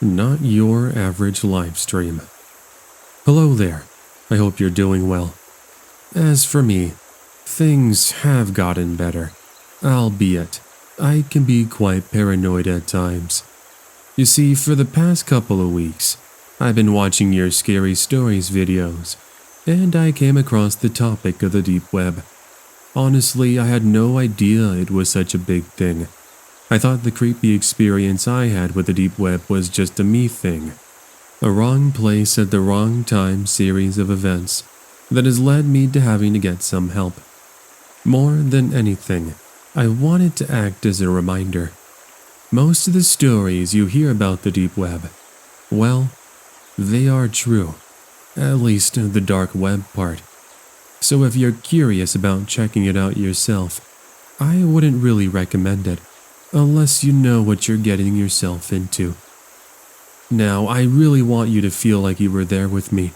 Not your average livestream. Hello there, I hope you're doing well. As for me, things have gotten better, albeit I can be quite paranoid at times. You see, for the past couple of weeks, I've been watching your scary stories videos, and I came across the topic of the deep web. Honestly, I had no idea it was such a big thing. I thought the creepy experience I had with the deep web was just a me thing. A wrong place at the wrong time series of events that has led me to having to get some help. More than anything, I wanted to act as a reminder. Most of the stories you hear about the deep web, well, they are true. At least the dark web part. So if you're curious about checking it out yourself, I wouldn't really recommend it, unless you know what you're getting yourself into. Now, I really want you to feel like you were there with me,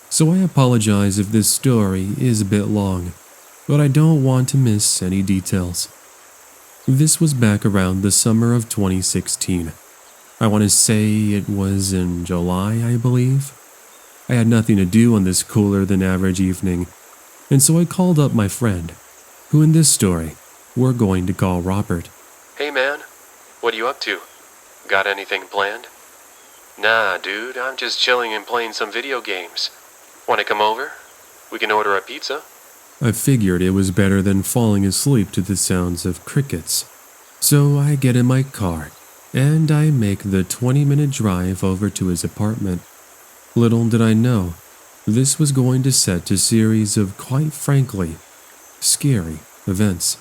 so I apologize if this story is a bit long, but I don't want to miss any details. This was back around the summer of 2016. I want to say it was in July, I believe. I had nothing to do on this cooler than average evening, and so I called up my friend, who in this story we're going to call Robert. Hey man, what are you up to? Got anything planned? Nah, dude, I'm just chilling and playing some video games. Wanna come over? We can order a pizza. I figured it was better than falling asleep to the sounds of crickets. So I get in my car, and I make the 20-minute drive over to his apartment. Little did I know, this was going to set a series of, quite frankly, scary events.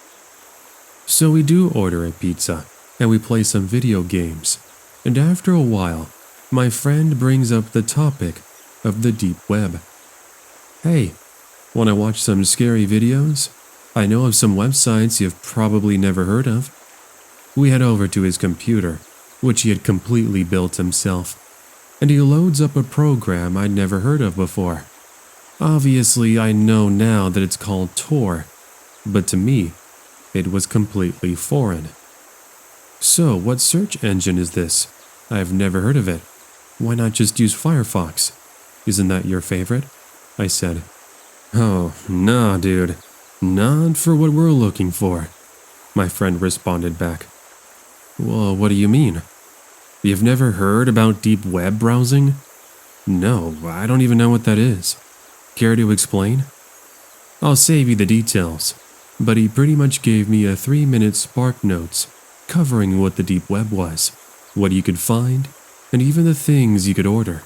So we do order a pizza, and we play some video games, and after a while, my friend brings up the topic of the deep web. Hey, wanna watch some scary videos? I know of some websites you've probably never heard of. We head over to his computer, which he had completely built himself, and he loads up a program I'd never heard of before. Obviously, I know now that it's called Tor, but to me, it was completely foreign. So, what search engine is this? I've never heard of it. Why not just use Firefox? Isn't that your favorite? I said. Oh, nah, dude. Not for what we're looking for. My friend responded back. Well, what do you mean? You've never heard about deep web browsing? No, I don't even know what that is. Care to explain? I'll save you the details, but he pretty much gave me a 3-minute spark notes covering what the deep web was, what you could find, and even the things you could order.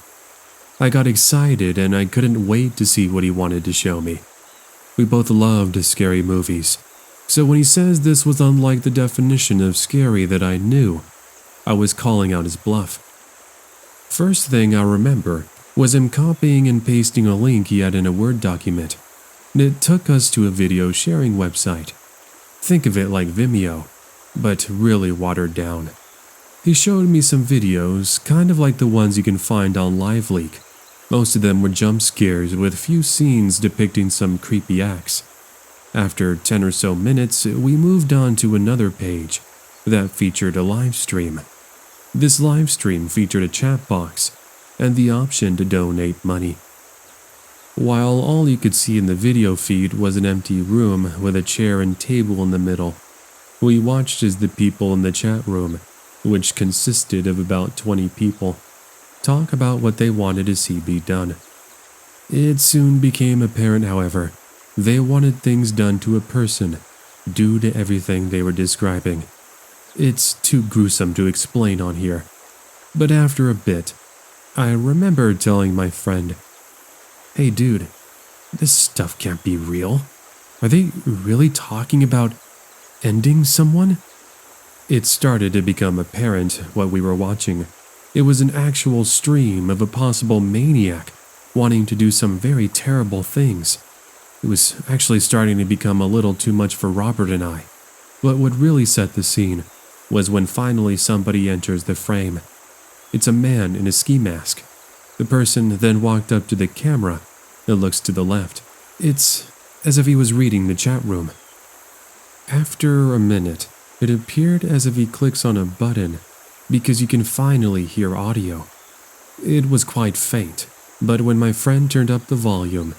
I got excited and I couldn't wait to see what he wanted to show me. We both loved scary movies, so when he says this was unlike the definition of scary that I knew, I was calling out his bluff. First thing I remember was him copying and pasting a link he had in a Word document. It took us to a video sharing website. Think of it like Vimeo, but really watered down. He showed me some videos, kind of like the ones you can find on LiveLeak. Most of them were jump scares with few scenes depicting some creepy acts. After 10 or so minutes, we moved on to another page that featured a live stream. This live stream featured a chat box and the option to donate money. While all you could see in the video feed was an empty room with a chair and table in the middle, we watched as the people in the chat room, which consisted of about 20 people, talk about what they wanted to see be done. It soon became apparent, however, they wanted things done to a person due to everything they were describing. It's too gruesome to explain on here, but after a bit, I remember telling my friend, "Hey dude, this stuff can't be real. Are they really talking about ending someone?" It started to become apparent what we were watching. It was an actual stream of a possible maniac wanting to do some very terrible things. It was actually starting to become a little too much for Robert and I. But what really set the scene was when finally somebody enters the frame. It's a man in a ski mask. The person then walked up to the camera and looks to the left. It's as if he was reading the chat room. After a minute, it appeared as if he clicks on a button because you can finally hear audio. It was quite faint, but when my friend turned up the volume,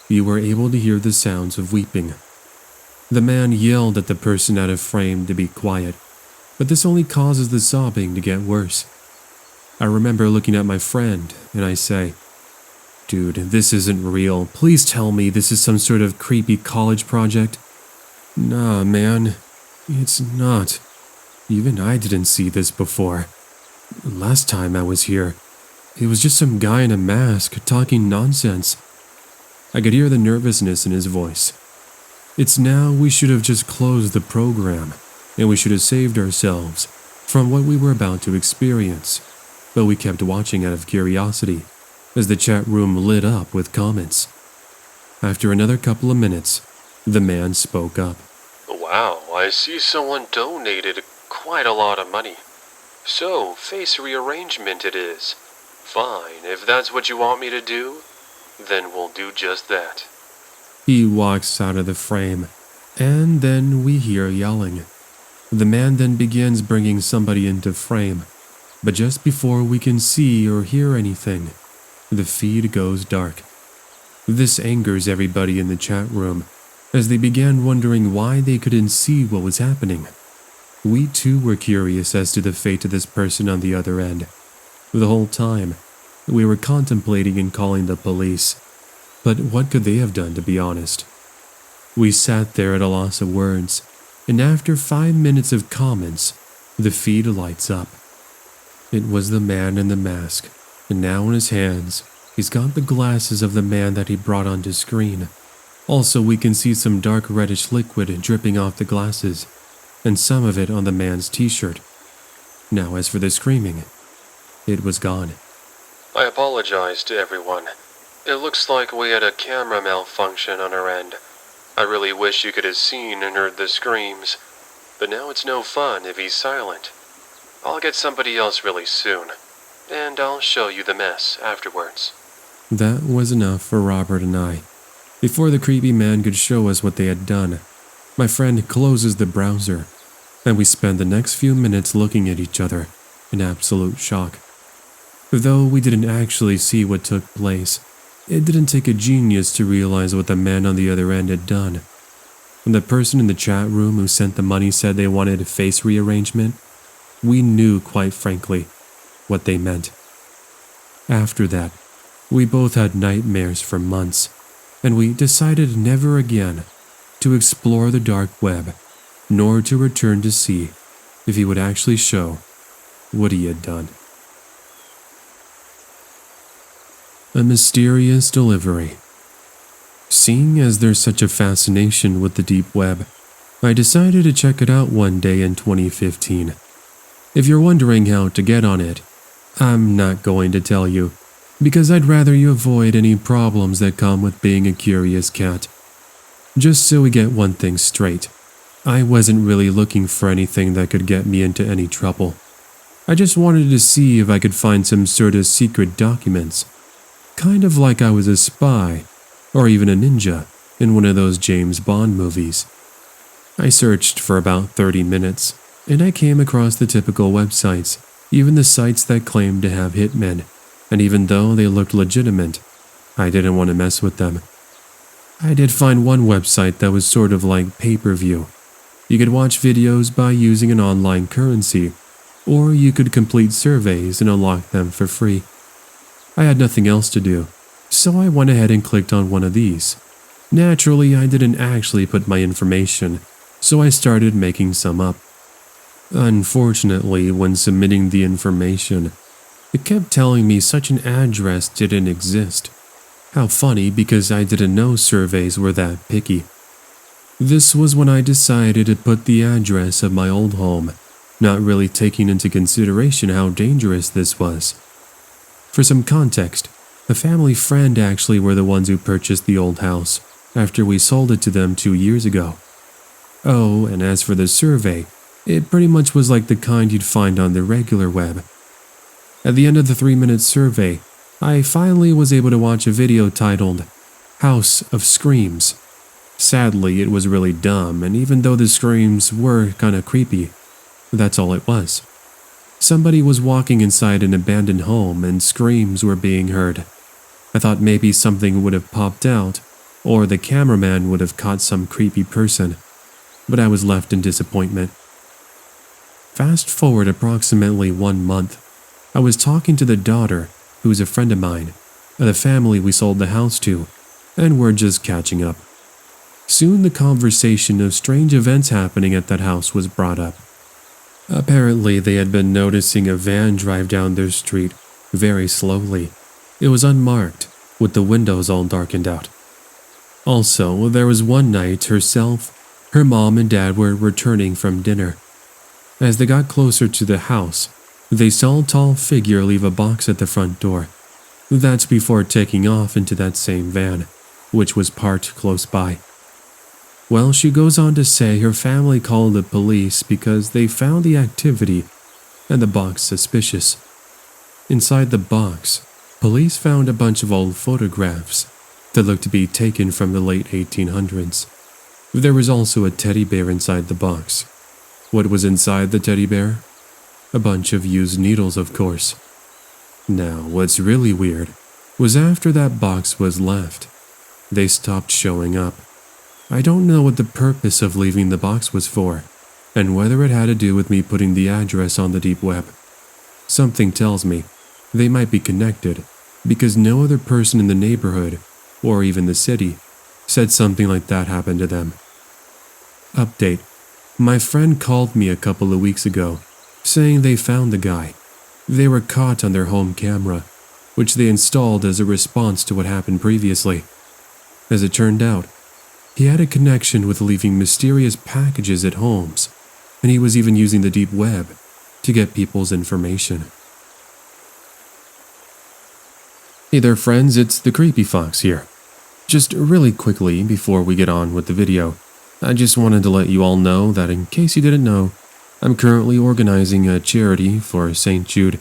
you were able to hear the sounds of weeping. The man yelled at the person out of frame to be quiet, but this only causes the sobbing to get worse. I remember looking at my friend, and I say, "Dude, this isn't real. Please tell me this is some sort of creepy college project." "Nah, man, it's not. Even I didn't see this before. Last time I was here, it was just some guy in a mask talking nonsense." I could hear the nervousness in his voice. It's now we should have just closed the program, and we should have saved ourselves from what we were about to experience, but we kept watching out of curiosity as the chat room lit up with comments. After another couple of minutes, the man spoke up. Wow, I see someone donated quite a lot of money. So, face rearrangement it is. Fine, if that's what you want me to do, then we'll do just that. He walks out of the frame, and then we hear yelling. The man then begins bringing somebody into frame, but just before we can see or hear anything, the feed goes dark. This angers everybody in the chat room, as they began wondering why they couldn't see what was happening. We too were curious as to the fate of this person on the other end. The whole time, we were contemplating and calling the police, but what could they have done, to be honest? We sat there at a loss of words, and after 5 minutes of comments, the feed lights up. It was the man in the mask, and now in his hands, he's got the glasses of the man that he brought onto screen. Also, we can see some dark reddish liquid dripping off the glasses, and some of it on the man's t-shirt. Now, as for the screaming, it was gone. I apologize to everyone. It looks like we had a camera malfunction on our end. I really wish you could have seen and heard the screams, but now it's no fun if he's silent. I'll get somebody else really soon, and I'll show you the mess afterwards. That was enough for Robert and I. Before the creepy man could show us what they had done, my friend closes the browser, and we spend the next few minutes looking at each other in absolute shock. Though we didn't actually see what took place, it didn't take a genius to realize what the man on the other end had done. When the person in the chat room who sent the money said they wanted face rearrangement, we knew, quite frankly, what they meant. After that, we both had nightmares for months, and we decided never again to explore the dark web, nor to return to see if he would actually show what he had done. A mysterious delivery. Seeing as there's such a fascination with the deep web, I decided to check it out one day in 2015. If you're wondering how to get on it, I'm not going to tell you, because I'd rather you avoid any problems that come with being a curious cat. Just so we get one thing straight, I wasn't really looking for anything that could get me into any trouble. I just wanted to see if I could find some sort of secret documents, kind of like I was a spy, or even a ninja in one of those James Bond movies. I searched for about 30 minutes, and I came across the typical websites, even the sites that claimed to have hitmen, and even though they looked legitimate, I didn't want to mess with them. I did find one website that was sort of like pay-per-view. You could watch videos by using an online currency, or you could complete surveys and unlock them for free. I had nothing else to do, so I went ahead and clicked on one of these. Naturally, I didn't actually put my information, so I started making some up. Unfortunately, when submitting the information, it kept telling me such an address didn't exist. How funny, because I didn't know surveys were that picky. This was when I decided to put the address of my old home, not really taking into consideration how dangerous this was. For some context, a family friend actually were the ones who purchased the old house after we sold it to them 2 years ago. Oh, and as for the survey, it pretty much was like the kind you'd find on the regular web. At the end of the 3-minute survey, I finally was able to watch a video titled House of Screams. Sadly, it was really dumb, and even though the screams were kinda creepy, that's all it was. Somebody was walking inside an abandoned home and screams were being heard. I thought maybe something would have popped out, or the cameraman would have caught some creepy person, but I was left in disappointment. Fast forward approximately 1 month, I was talking to the daughter, who's a friend of mine, and the family we sold the house to, and we're just catching up. Soon the conversation of strange events happening at that house was brought up. Apparently they had been noticing a van drive down their street very slowly. It was unmarked, with the windows all darkened out. Also, there was one night herself, her mom and dad were returning from dinner. As they got closer to the house, they saw a tall figure leave a box at the front door. That's before taking off into that same van, which was parked close by. Well, she goes on to say her family called the police because they found the activity and the box suspicious. Inside the box, police found a bunch of old photographs that looked to be taken from the late 1800s. There was also a teddy bear inside the box. What was inside the teddy bear? A bunch of used needles, of course. Now, what's really weird was after that box was left, they stopped showing up. I don't know what the purpose of leaving the box was for, and whether it had to do with me putting the address on the deep web. Something tells me they might be connected, because no other person in the neighborhood, or even the city, said something like that happened to them. Update. My friend called me a couple of weeks ago, saying they found the guy. They were caught on their home camera, which they installed as a response to what happened previously. As it turned out, he had a connection with leaving mysterious packages at homes, and he was even using the deep web to get people's information. Hey there friends, it's the Creepy Fox here. Just really quickly before we get on with the video, I just wanted to let you all know that in case you didn't know, I'm currently organizing a charity for St. Jude.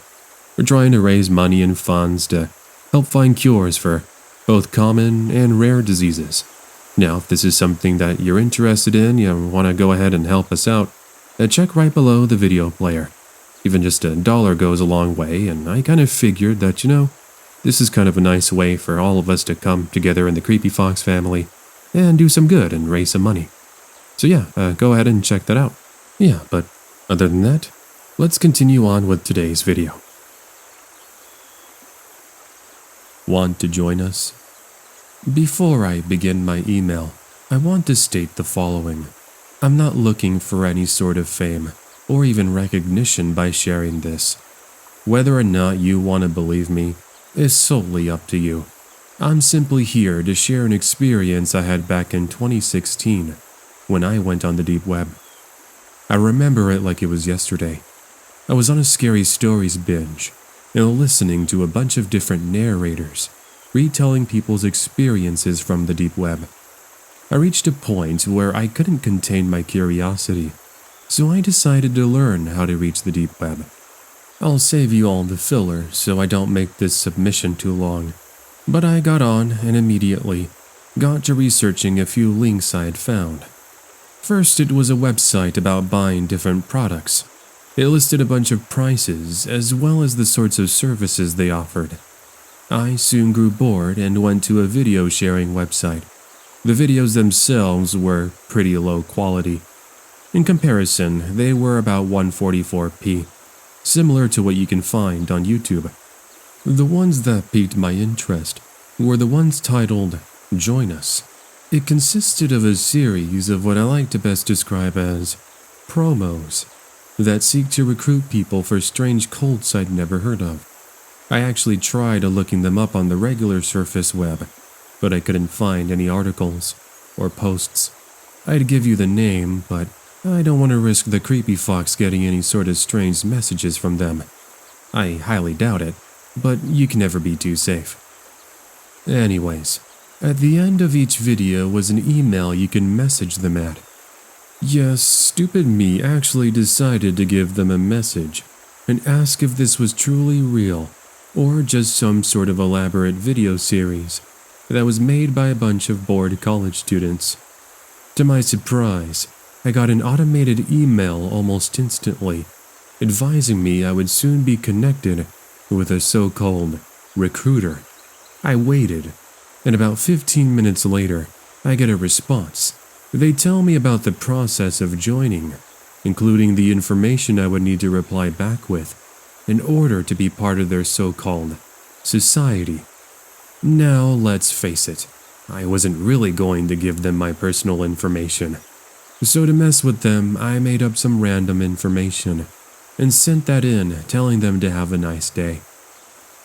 We're trying to raise money and funds to help find cures for both common and rare diseases. Now, if this is something that you're interested in, you want to go ahead and help us out, check right below the video player. Even just $1 goes a long way, and I kind of figured that, this is kind of a nice way for all of us to come together in the Creepy Fox family and do some good and raise some money. So yeah, go ahead and check that out. Yeah, but other than that, let's continue on with today's video. Want to join us? Before I begin my email, I want to state the following. I'm not looking for any sort of fame or even recognition by sharing this. Whether or not you want to believe me is solely up to you. I'm simply here to share an experience I had back in 2016 when I went on the deep web. I remember it like it was yesterday. I was on a scary stories binge and listening to a bunch of different narrators retelling people's experiences from the deep web. I reached a point where I couldn't contain my curiosity, so I decided to learn how to reach the deep web. I'll save you all the filler so I don't make this submission too long, but I got on and immediately got to researching a few links I had found. First, it was a website about buying different products. It listed a bunch of prices as well as the sorts of services they offered. I soon grew bored and went to a video sharing website. The videos themselves were pretty low quality. In comparison, they were about 144p, similar to what you can find on YouTube. The ones that piqued my interest were the ones titled Join Us. It consisted of a series of what I like to best describe as promos that seek to recruit people for strange cults I'd never heard of. I actually tried looking them up on the regular surface web, but I couldn't find any articles or posts. I'd give you the name, but I don't want to risk the Creepy Fox getting any sort of strange messages from them. I highly doubt it, but you can never be too safe. Anyways, at the end of each video was an email you can message them at. Yes, stupid me actually decided to give them a message and ask if this was truly real or just some sort of elaborate video series that was made by a bunch of bored college students. To my surprise, I got an automated email almost instantly advising me I would soon be connected with a so-called recruiter. I waited, and about 15 minutes later, I get a response. They tell me about the process of joining, including the information I would need to reply back with in order to be part of their so-called society. Now, let's face it, I wasn't really going to give them my personal information. So to mess with them, I made up some random information and sent that in, telling them to have a nice day.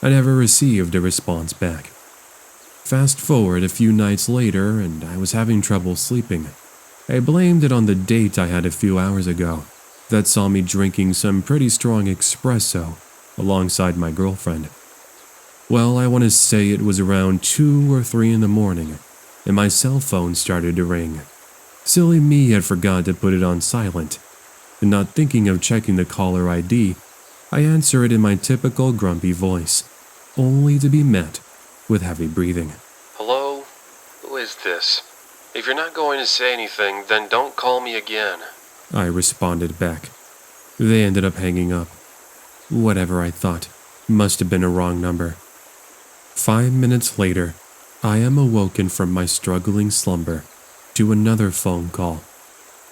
I never received a response back. Fast forward a few nights later, and I was having trouble sleeping. I blamed it on the date I had a few hours ago that saw me drinking some pretty strong espresso alongside my girlfriend. Well, I want to say it was around 2 or 3 in the morning, and my cell phone started to ring. Silly me had forgot to put it on silent, and not thinking of checking the caller ID, I answer it in my typical grumpy voice, only to be met with heavy breathing. Hello? Who is this? If you're not going to say anything, then don't call me again. I responded back. They ended up hanging up. Whatever, I thought. Must have been a wrong number. 5 minutes later, I am awoken from my struggling slumber to another phone call.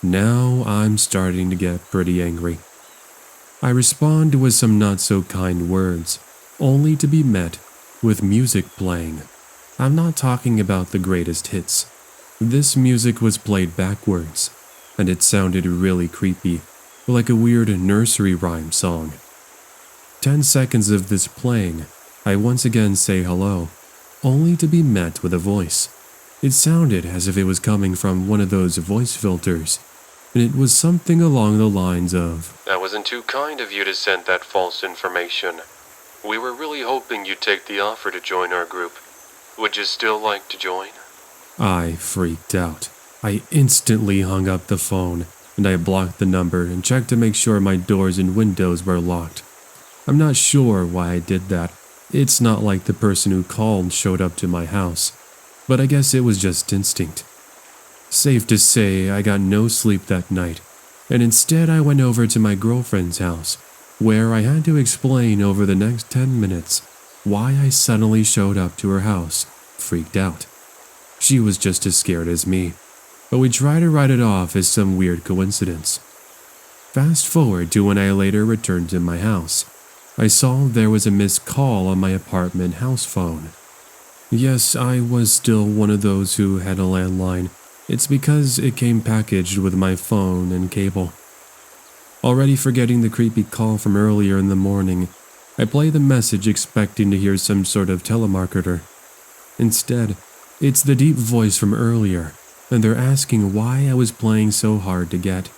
Now I'm starting to get pretty angry. I respond with some not-so-kind words, only to be met with music playing. I'm not talking about the greatest hits. This music was played backwards, and it sounded really creepy, like a weird nursery rhyme song. 10 seconds of this playing, I once again say hello, only to be met with a voice. It sounded as if it was coming from one of those voice filters, and it was something along the lines of, "That wasn't too kind of you to send that false information. We were really hoping you'd take the offer to join our group. Would you still like to join?" I freaked out. I instantly hung up the phone, and I blocked the number and checked to make sure my doors and windows were locked. I'm not sure why I did that. It's not like the person who called showed up to my house, but I guess it was just instinct. Safe to say, I got no sleep that night, and instead I went over to my girlfriend's house, where I had to explain over the next 10 minutes why I suddenly showed up to her house, freaked out. She was just as scared as me, but we tried to write it off as some weird coincidence. Fast forward to when I later returned to my house. I saw there was a missed call on my apartment house phone. Yes, I was still one of those who had a landline. It's because it came packaged with my phone and cable. Already forgetting the creepy call from earlier in the morning, I play the message expecting to hear some sort of telemarketer. Instead, it's the deep voice from earlier, and they're asking why I was playing so hard to get.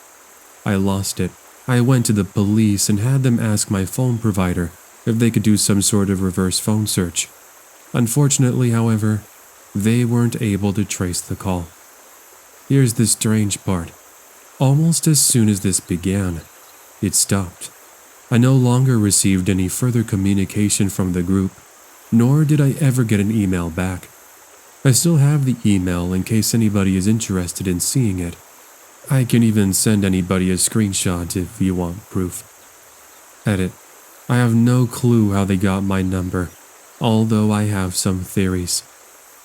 I lost it. I went to the police and had them ask my phone provider if they could do some sort of reverse phone search. Unfortunately, however, they weren't able to trace the call. Here's the strange part. Almost as soon as this began, it stopped. I no longer received any further communication from the group, nor did I ever get an email back. I still have the email in case anybody is interested in seeing it. I can even send anybody a screenshot if you want proof. Edit. I have no clue how they got my number, although I have some theories.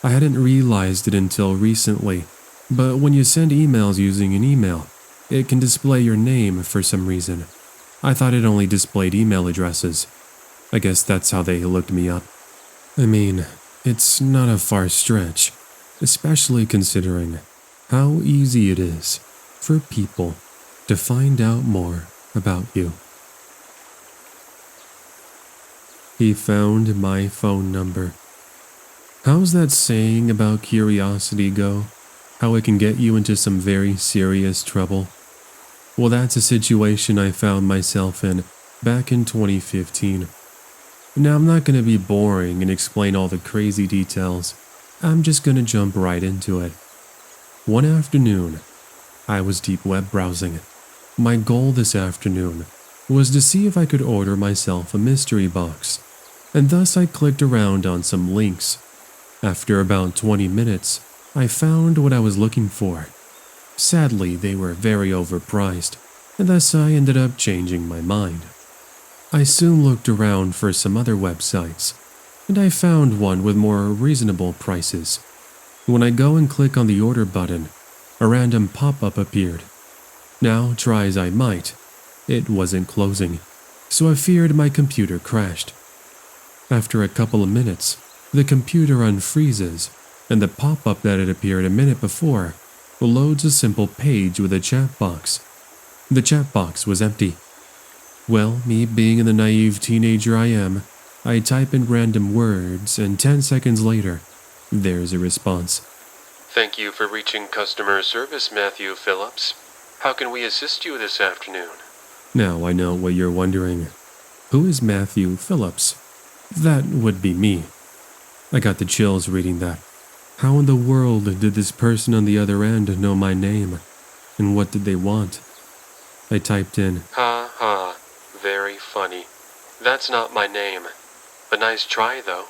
I hadn't realized it until recently, but when you send emails using an email, it can display your name for some reason. I thought it only displayed email addresses. I guess that's how they looked me up. I mean, it's not a far stretch, especially considering how easy it is for people to find out more about you. He found my phone number. How's that saying about curiosity go? How it can get you into some very serious trouble? Well, that's a situation I found myself in back in 2015. Now, I'm not going to be boring and explain all the crazy details. I'm just going to jump right into it. One afternoon, I was deep web browsing. My goal this afternoon was to see if I could order myself a mystery box, and thus I clicked around on some links. After about 20 minutes, I found what I was looking for. Sadly, they were very overpriced, and thus I ended up changing my mind. I soon looked around for some other websites, and I found one with more reasonable prices. When I go and click on the order button, a random pop-up appeared. Now, try as I might, it wasn't closing, so I feared my computer crashed. After a couple of minutes, the computer unfreezes, and the pop-up that had appeared a minute before loads a simple page with a chat box. The chat box was empty. Well, me being the naive teenager I am, I type in random words, and 10 seconds later, there's a response. Thank you for reaching customer service, Matthew Phillips. How can we assist you this afternoon? Now I know what you're wondering. Who is Matthew Phillips? That would be me. I got the chills reading that. How in the world did this person on the other end know my name? And what did they want? I typed in, Ha ha, very funny. That's not my name. A nice try, though.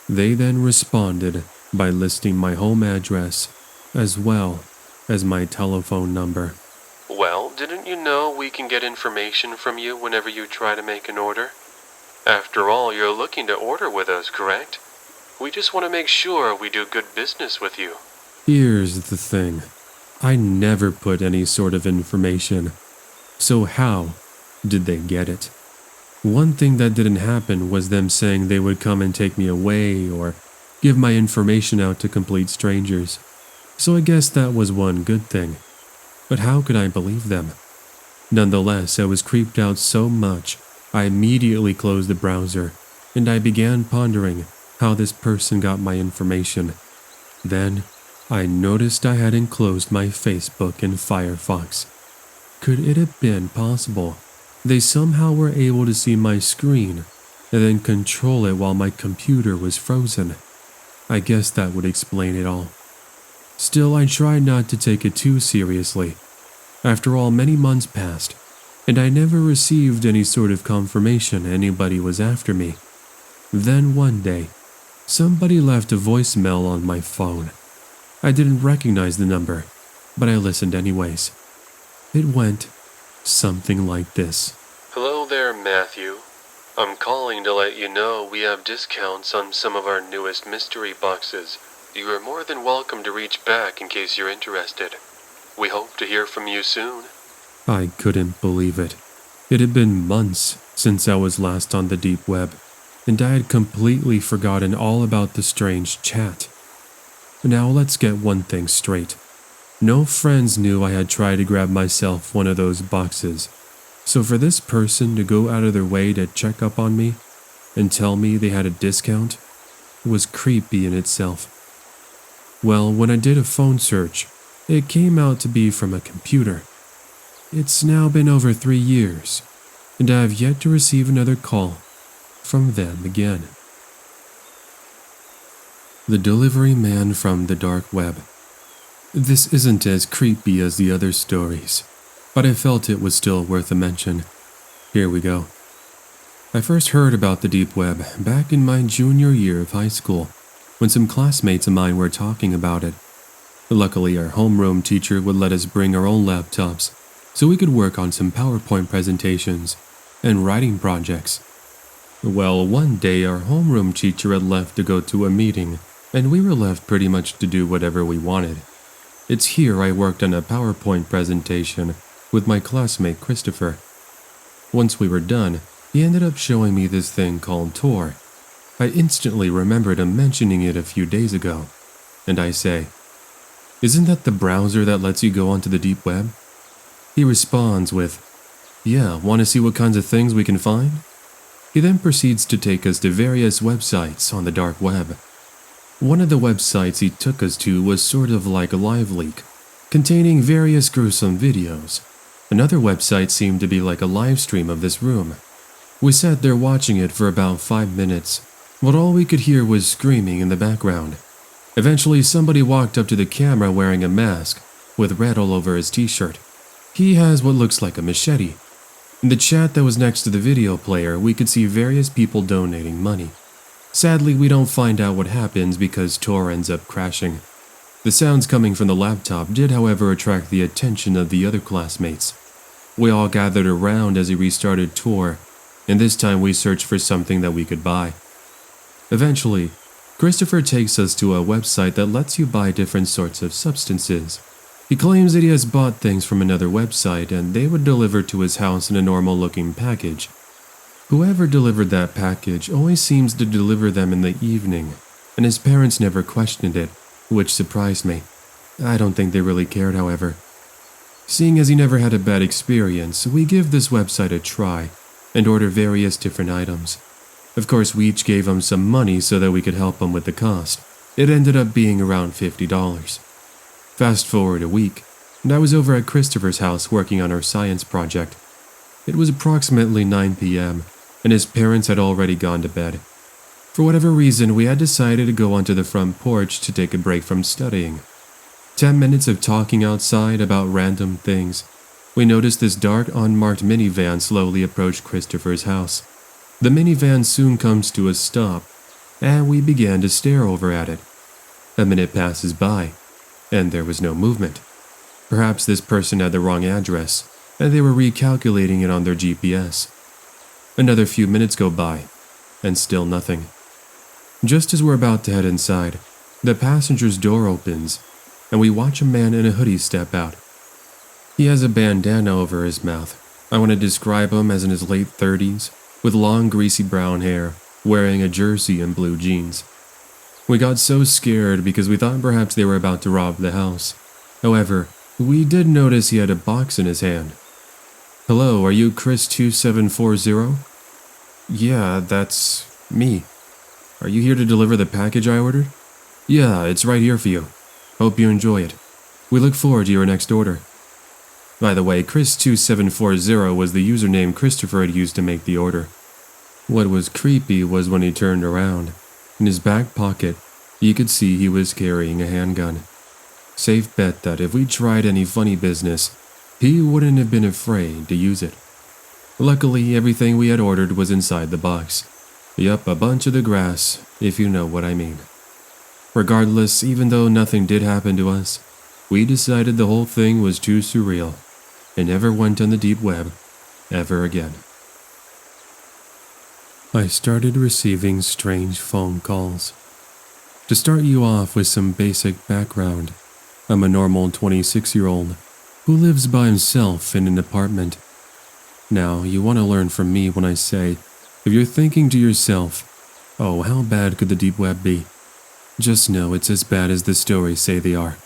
They then responded by listing my home address as well as my telephone number. Well, didn't you know we can get information from you whenever you try to make an order? After all, you're looking to order with us, correct? We just want to make sure we do good business with you. Here's the thing. I never put any sort of information. So how did they get it? One thing that didn't happen was them saying they would come and take me away or give my information out to complete strangers. So I guess that was one good thing. But how could I believe them? Nonetheless, I was creeped out so much, I immediately closed the browser, and I began pondering how this person got my information. Then, I noticed I hadn't closed my Facebook in Firefox. Could it have been possible they somehow were able to see my screen and then control it while my computer was frozen? I guess that would explain it all. Still, I tried not to take it too seriously. After all, many months passed, and I never received any sort of confirmation anybody was after me. Then one day, somebody left a voicemail on my phone. I didn't recognize the number, but I listened anyways. It went something like this. Hello there, Matthew. I'm calling to let you know we have discounts on some of our newest mystery boxes. You are more than welcome to reach back in case you're interested. We hope to hear from you soon. I couldn't believe it. It had been months since I was last on the deep web, and I had completely forgotten all about the strange chat. Now let's get one thing straight. No friends knew I had tried to grab myself one of those boxes, so for this person to go out of their way to check up on me and tell me they had a discount was creepy in itself. Well, when I did a phone search, it came out to be from a computer. It's now been over 3 years, and I have yet to receive another call from them again. The Delivery Man from the Dark Web. This isn't as creepy as the other stories, but I felt it was still worth a mention. Here we go. I first heard about the deep web back in my junior year of high school, when some classmates of mine were talking about it. Luckily, our homeroom teacher would let us bring our own laptops, so we could work on some PowerPoint presentations and writing projects. Well, one day our homeroom teacher had left to go to a meeting, and we were left pretty much to do whatever we wanted. It's here I worked on a PowerPoint presentation with my classmate Christopher. Once we were done, he ended up showing me this thing called Tor. I instantly remembered him mentioning it a few days ago, and I say, "Isn't that the browser that lets you go onto the deep web?" He responds with, "Yeah, want to see what kinds of things we can find?" He then proceeds to take us to various websites on the dark web. One of the websites he took us to was sort of like a live leak, containing various gruesome videos. Another website seemed to be like a live stream of this room. We sat there watching it for about 5 minutes, but all we could hear was screaming in the background. Eventually, somebody walked up to the camera wearing a mask, with red all over his t-shirt. He has what looks like a machete. In the chat that was next to the video player, we could see various people donating money. Sadly, we don't find out what happens because Tor ends up crashing. The sounds coming from the laptop did, however, attract the attention of the other classmates. We all gathered around as he restarted tour, and this time we searched for something that we could buy. Eventually, Christopher takes us to a website that lets you buy different sorts of substances. He claims that he has bought things from another website and they would deliver to his house in a normal-looking package. Whoever delivered that package always seems to deliver them in the evening, and his parents never questioned it, which surprised me. I don't think they really cared, however. Seeing as he never had a bad experience, we give this website a try and order various different items. Of course, we each gave him some money so that we could help him with the cost. It ended up being around $50. Fast forward a week, and I was over at Christopher's house working on our science project. It was approximately 9 p.m., and his parents had already gone to bed. For whatever reason, we had decided to go onto the front porch to take a break from studying. 10 minutes of talking outside about random things. We noticed this dark, unmarked minivan slowly approach Christopher's house. The minivan soon comes to a stop, and we began to stare over at it. A minute passes by, and there was no movement. Perhaps this person had the wrong address, and they were recalculating it on their GPS. Another few minutes go by, and still nothing. Just as we're about to head inside, the passenger's door opens, and we watch a man in a hoodie step out. He has a bandana over his mouth. I want to describe him as in his late 30s, with long greasy brown hair, wearing a jersey and blue jeans. We got so scared because we thought perhaps they were about to rob the house. However, we did notice he had a box in his hand. "Hello, are you Chris 2740? "Yeah, that's me. Are you here to deliver the package I ordered?" "Yeah, it's right here for you. Hope you enjoy it. We look forward to your next order." By the way, Chris2740 was the username Christopher had used to make the order. What was creepy was when he turned around. In his back pocket, you could see he was carrying a handgun. Safe bet that if we tried any funny business, he wouldn't have been afraid to use it. Luckily, everything we had ordered was inside the box. Yup, a bunch of the grass, if you know what I mean. Regardless, even though nothing did happen to us, we decided the whole thing was too surreal and never went on the deep web ever again. I started receiving strange phone calls. To start you off with some basic background, I'm a normal 26-year-old who lives by himself in an apartment. Now, you want to learn from me when I say, if you're thinking to yourself, oh, how bad could the deep web be? Just know it's as bad as the stories say they are.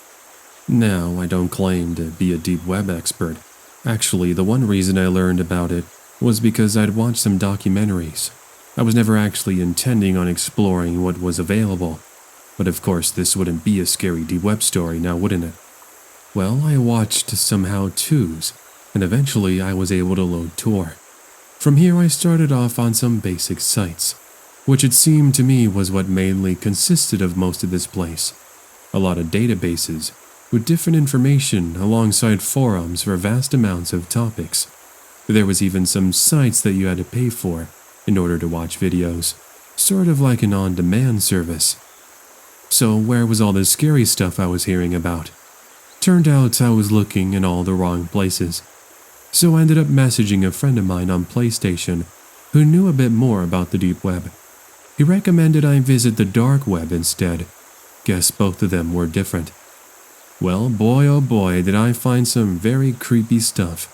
Now, I don't claim to be a deep web expert. Actually, the one reason I learned about it was because I'd watched some documentaries. I was never actually intending on exploring what was available. But of course, this wouldn't be a scary deep web story now, wouldn't it? Well, I watched some how-tos, and eventually I was able to load Tor. From here, I started off on some basic sites, which it seemed to me was what mainly consisted of most of this place. A lot of databases, with different information alongside forums for vast amounts of topics. There was even some sites that you had to pay for in order to watch videos, sort of like an on-demand service. So where was all this scary stuff I was hearing about? Turned out I was looking in all the wrong places. So I ended up messaging a friend of mine on PlayStation who knew a bit more about the deep web. He recommended I visit the dark web instead. Guess both of them were different. Well, boy oh boy, did I find some very creepy stuff.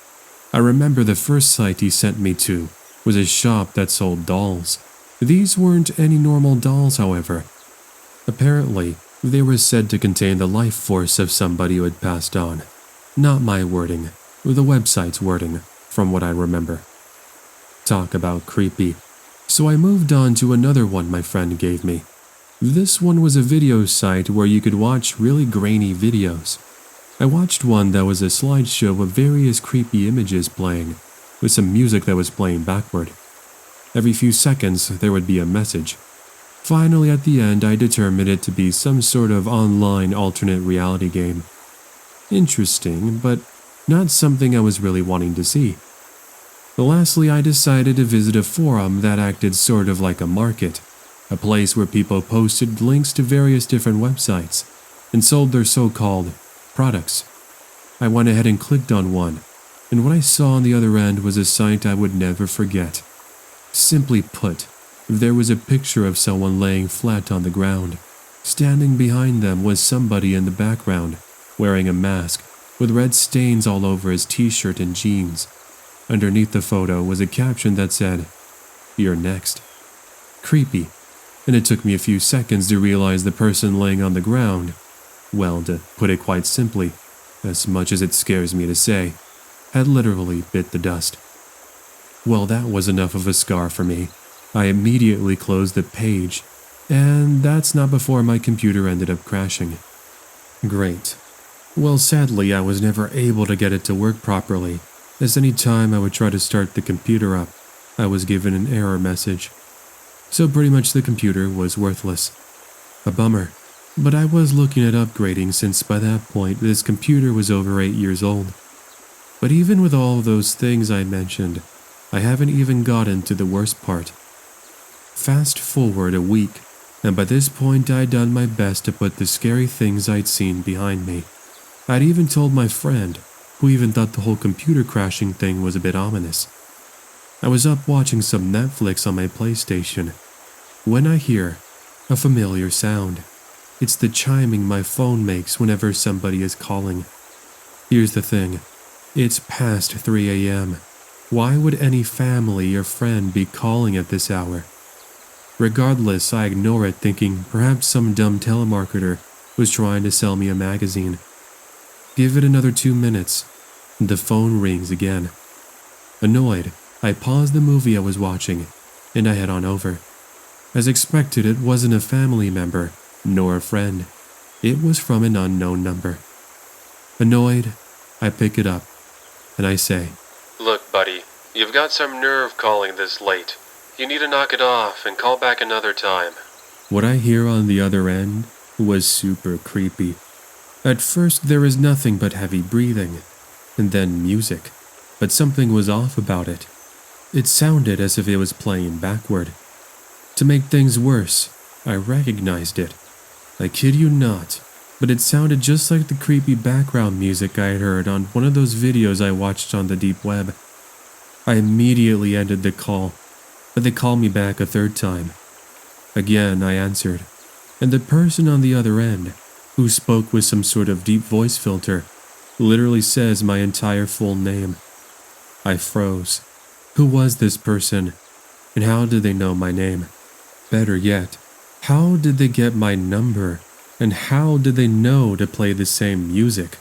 I remember the first site he sent me to was a shop that sold dolls. These weren't any normal dolls, however. Apparently, they were said to contain the life force of somebody who had passed on. Not my wording, the website's wording, from what I remember. Talk about creepy. So I moved on to another one my friend gave me. This one was a video site where you could watch really grainy videos. I watched one that was a slideshow of various creepy images playing, with some music that was playing backward. Every few seconds there would be a message. Finally, at the end, I determined it to be some sort of online alternate reality game. Interesting, but not something I was really wanting to see. Lastly, I decided to visit a forum that acted sort of like a market, a place where people posted links to various different websites, and sold their so-called products. I went ahead and clicked on one, and what I saw on the other end was a sight I would never forget. Simply put, there was a picture of someone laying flat on the ground. Standing behind them was somebody in the background, wearing a mask, with red stains all over his t-shirt and jeans. Underneath the photo was a caption that said, "You're next." Creepy, and it took me a few seconds to realize the person laying on the ground, well, to put it quite simply, as much as it scares me to say, had literally bit the dust. Well, that was enough of a scar for me. I immediately closed the page, and that's not before my computer ended up crashing. Great. Well, sadly, I was never able to get it to work properly, as any time I would try to start the computer up, I was given an error message. So pretty much the computer was worthless. A bummer, but I was looking at upgrading since by that point this computer was over 8 years old. But even with all those things I mentioned, I haven't even gotten to the worst part. Fast forward a week, and by this point I'd done my best to put the scary things I'd seen behind me. I'd even told my friend, who even thought the whole computer crashing thing was a bit ominous. I was up watching some Netflix on my PlayStation when I hear a familiar sound. It's the chiming my phone makes whenever somebody is calling. Here's the thing, it's past 3 a.m. Why would any family or friend be calling at this hour? Regardless, I ignore it, thinking perhaps some dumb telemarketer was trying to sell me a magazine. Give it another 2 minutes. The phone rings again. Annoyed, I pause the movie I was watching, and I head on over. As expected, it wasn't a family member, nor a friend. It was from an unknown number. Annoyed, I pick it up, and I say, "Look, buddy, you've got some nerve calling this late. You need to knock it off and call back another time." What I hear on the other end was super creepy. At first, there was nothing but heavy breathing, and then music, but something was off about it. It sounded as if it was playing backward. To make things worse, I recognized it. I kid you not, but it sounded just like the creepy background music I had heard on one of those videos I watched on the deep web. I immediately ended the call, but they called me back a third time. Again, I answered, and the person on the other end, who spoke with some sort of deep voice filter, literally says my entire full name. I froze. Who was this person, and how did they know my name? Better yet, how did they get my number, and how did they know to play the same music?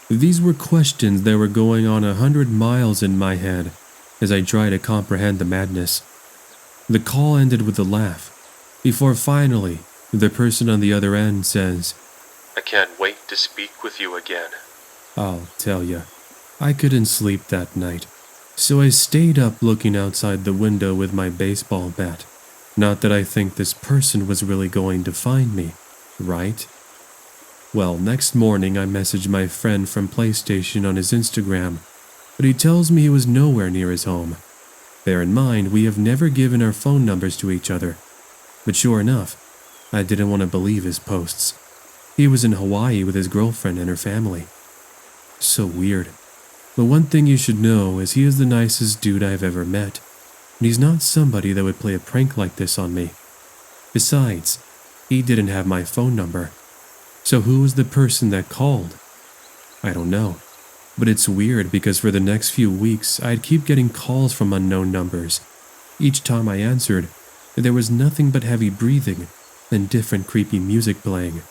These were questions that were going on 100 miles in my head as I tried to comprehend the madness. The call ended with a laugh, before finally, the person on the other end says, "I can't wait to speak with you again." I'll tell ya, I couldn't sleep that night, so I stayed up looking outside the window with my baseball bat. Not that I think this person was really going to find me, right? Well, next morning I messaged my friend from PlayStation on his Instagram, but he tells me he was nowhere near his home. Bear in mind, we have never given our phone numbers to each other. But sure enough, I didn't want to believe his posts. He was in Hawaii with his girlfriend and her family. So weird. But one thing you should know is he is the nicest dude I've ever met, and he's not somebody that would play a prank like this on me. Besides, he didn't have my phone number. So who was the person that called? I don't know. But it's weird because for the next few weeks, I'd keep getting calls from unknown numbers. Each time I answered, there was nothing but heavy breathing and different creepy music playing.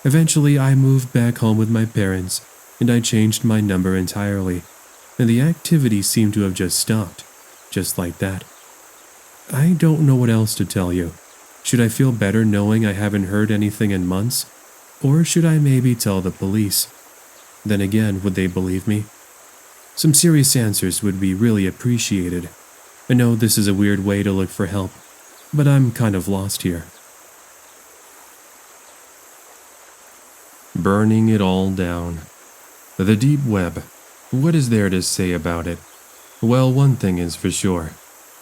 Eventually, I moved back home with my parents, and I changed my number entirely, and the activity seemed to have just stopped, just like that. I don't know what else to tell you. Should I feel better knowing I haven't heard anything in months? Or should I maybe tell the police? Then again, would they believe me? Some serious answers would be really appreciated. I know this is a weird way to look for help, but I'm kind of lost here. Burning it all down. The deep web. What is there to say about it? Well, one thing is for sure.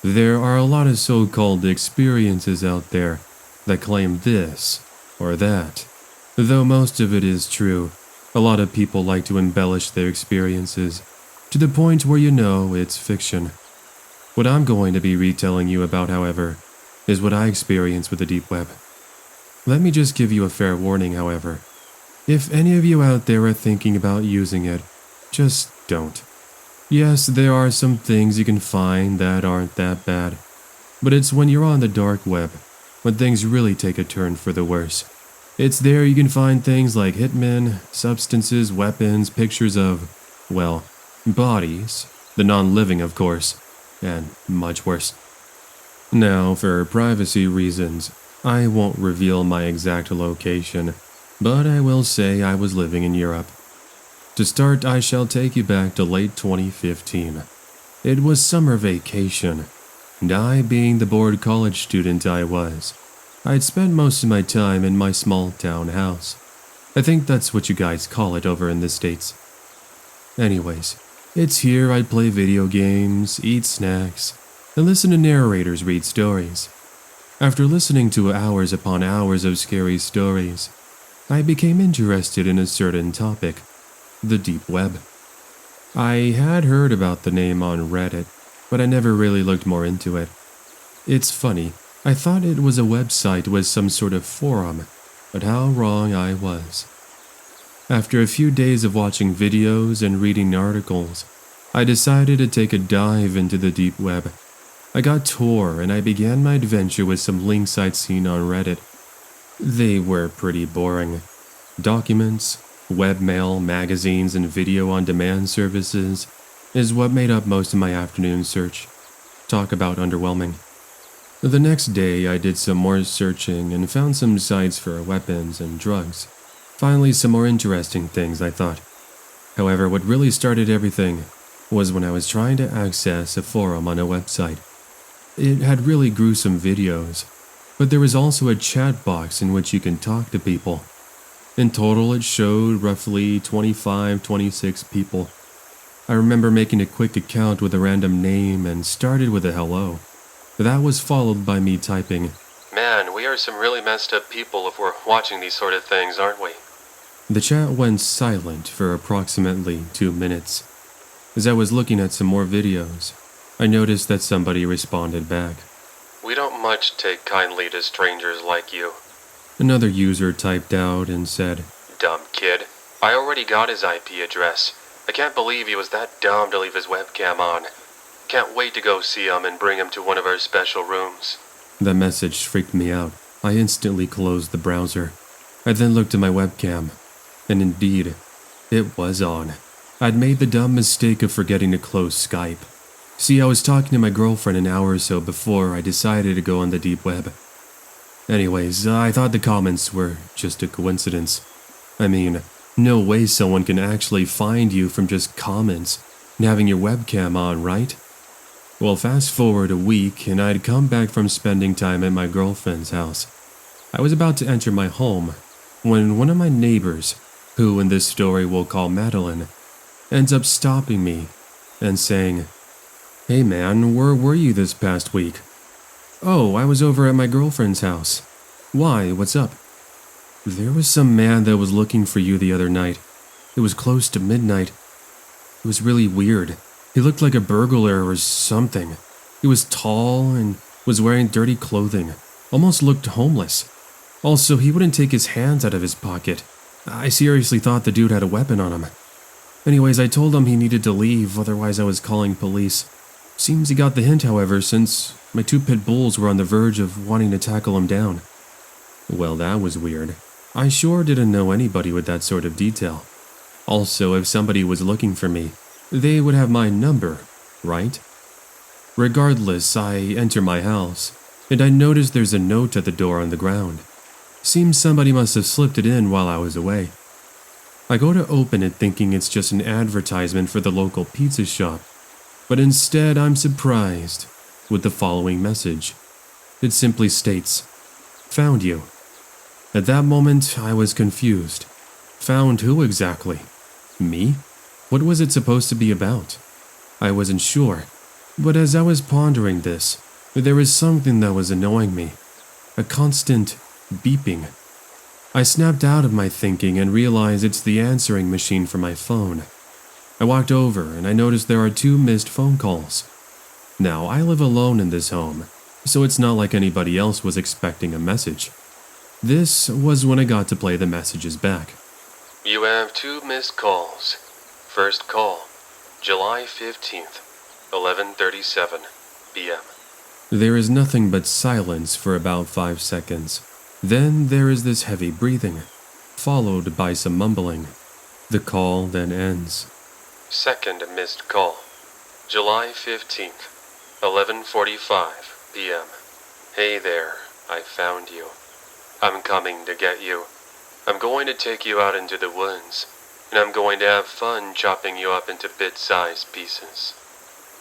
There are a lot of so-called experiences out there that claim this or that. Though most of it is true, a lot of people like to embellish their experiences, to the point where you know it's fiction. What I'm going to be retelling you about, however, is what I experienced with the deep web. Let me just give you a fair warning, however. If any of you out there are thinking about using it, just don't. Yes, there are some things you can find that aren't that bad, but it's when you're on the dark web when things really take a turn for the worse. It's there you can find things like hitmen, substances, weapons, pictures of, well, bodies, the non-living of course, and much worse. Now, for privacy reasons, I won't reveal my exact location, but I will say I was living in Europe. To start, I shall take you back to late 2015. It was summer vacation, and I, being the bored college student I was, I'd spent most of my time in my small town house. I think that's what you guys call it over in the States. Anyways, it's here I'd play video games, eat snacks, and listen to narrators read stories. After listening to hours upon hours of scary stories, I became interested in a certain topic, the deep web. I had heard about the name on Reddit, but I never really looked more into it. It's funny, I thought it was a website with some sort of forum, but how wrong I was. After a few days of watching videos and reading articles, I decided to take a dive into the deep web. I got Tor and I began my adventure with some links I'd seen on Reddit. They were pretty boring. Documents, webmail, magazines, and video-on-demand services is what made up most of my afternoon search. Talk about underwhelming. The next day, I did some more searching and found some sites for weapons and drugs. Finally, some more interesting things, I thought. However, what really started everything was when I was trying to access a forum on a website. It had really gruesome videos, but there was also a chat box in which you can talk to people. In total, it showed roughly 26 people. I remember making a quick account with a random name and started with a hello. That was followed by me typing, "Man, we are some really messed up people if we're watching these sort of things, aren't we?" The chat went silent for approximately 2 minutes. As I was looking at some more videos, I noticed that somebody responded back. "We don't much take kindly to strangers like you." Another user typed out and said, "Dumb kid. I already got his IP address. I can't believe he was that dumb to leave his webcam on. Can't wait to go see him and bring him to one of our special rooms." That message freaked me out. I instantly closed the browser. I then looked at my webcam, and indeed, it was on. I'd made the dumb mistake of forgetting to close Skype. See, I was talking to my girlfriend an hour or so before I decided to go on the deep web. Anyways, I thought the comments were just a coincidence. I mean, no way someone can actually find you from just comments and having your webcam on, right? Well, fast forward a week and I'd come back from spending time at my girlfriend's house. I was about to enter my home when one of my neighbors, who in this story we'll call Madeline, ends up stopping me and saying, "Hey man, where were you this past week?" "Oh, I was over at my girlfriend's house." "Why, what's up?" "There was some man that was looking for you the other night. It was close to midnight. It was really weird. He looked like a burglar or something. He was tall and was wearing dirty clothing, almost looked homeless. Also, he wouldn't take his hands out of his pocket. I seriously thought the dude had a weapon on him. Anyways, I told him he needed to leave, otherwise I was calling police. Seems he got the hint, however, since my 2 pit bulls were on the verge of wanting to tackle him down." Well, that was weird. I sure didn't know anybody with that sort of detail. Also, if somebody was looking for me, they would have my number, right? Regardless, I enter my house, and I notice there's a note at the door on the ground. Seems somebody must have slipped it in while I was away. I go to open it thinking it's just an advertisement for the local pizza shop, but instead I'm surprised with the following message. It simply states, "Found you." At that moment, I was confused. Found who exactly? Me? What was it supposed to be about? I wasn't sure, but as I was pondering this, there was something that was annoying me. A constant beeping. I snapped out of my thinking and realized it's the answering machine for my phone. I walked over and I noticed there are 2 missed phone calls. Now, I live alone in this home, so it's not like anybody else was expecting a message. This was when I got to play the messages back. You have 2 missed calls. First call, July 15th, 11:37 p.m. There is nothing but silence for about 5 seconds. Then there is this heavy breathing, followed by some mumbling. The call then ends. Second missed call, July 15th, 11:45 p.m. Hey there, I found you. I'm coming to get you. I'm going to take you out into the woods, and I'm going to have fun chopping you up into bit-sized pieces.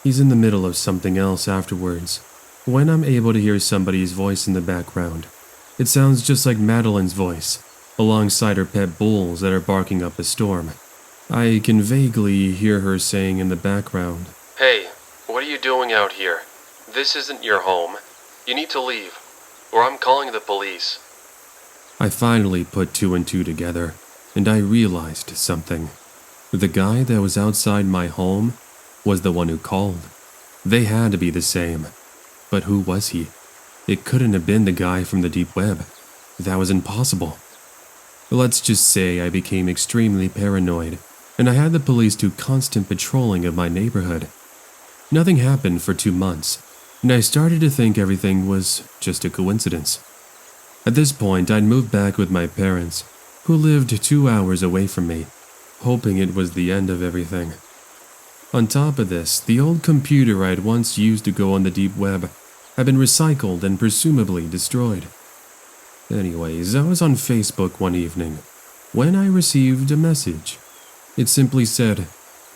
He's in the middle of something else afterwards, when I'm able to hear somebody's voice in the background. It sounds just like Madeline's voice, alongside her pet bulls that are barking up a storm. I can vaguely hear her saying in the background, Hey, what are you doing out here? This isn't your home. You need to leave, or I'm calling the police. I finally put 2 and 2 together, and I realized something. The guy that was outside my home was the one who called. They had to be the same. But who was he? It couldn't have been the guy from the deep web. That was impossible. Let's just say I became extremely paranoid, and I had the police do constant patrolling of my neighborhood. Nothing happened for 2 months, and I started to think everything was just a coincidence. At this point, I'd moved back with my parents, who lived 2 hours away from me, hoping it was the end of everything. On top of this, the old computer I'd once used to go on the deep web had been recycled and presumably destroyed. Anyways, I was on Facebook one evening when I received a message. It simply said,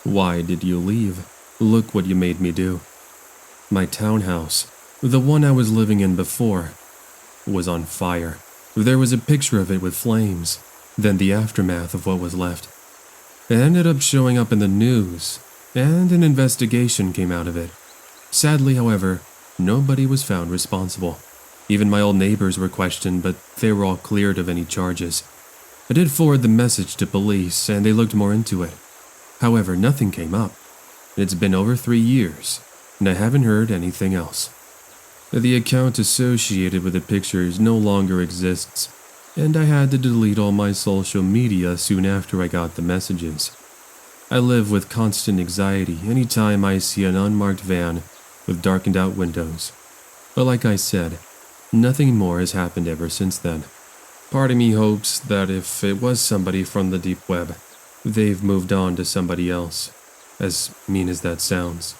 "Why did you leave? Look what you made me do." My townhouse, the one I was living in before, was on fire. There was a picture of it with flames, then the aftermath of what was left. It ended up showing up in the news, and an investigation came out of it. Sadly, however, nobody was found responsible. Even my old neighbors were questioned, but they were all cleared of any charges. I did forward the message to police, and they looked more into it. However, nothing came up. It's been over 3 years, and I haven't heard anything else. The account associated with the pictures no longer exists, and I had to delete all my social media soon after I got the messages. I live with constant anxiety anytime I see an unmarked van with darkened out windows. But like I said, nothing more has happened ever since then. Part of me hopes that if it was somebody from the deep web, they've moved on to somebody else, as mean as that sounds.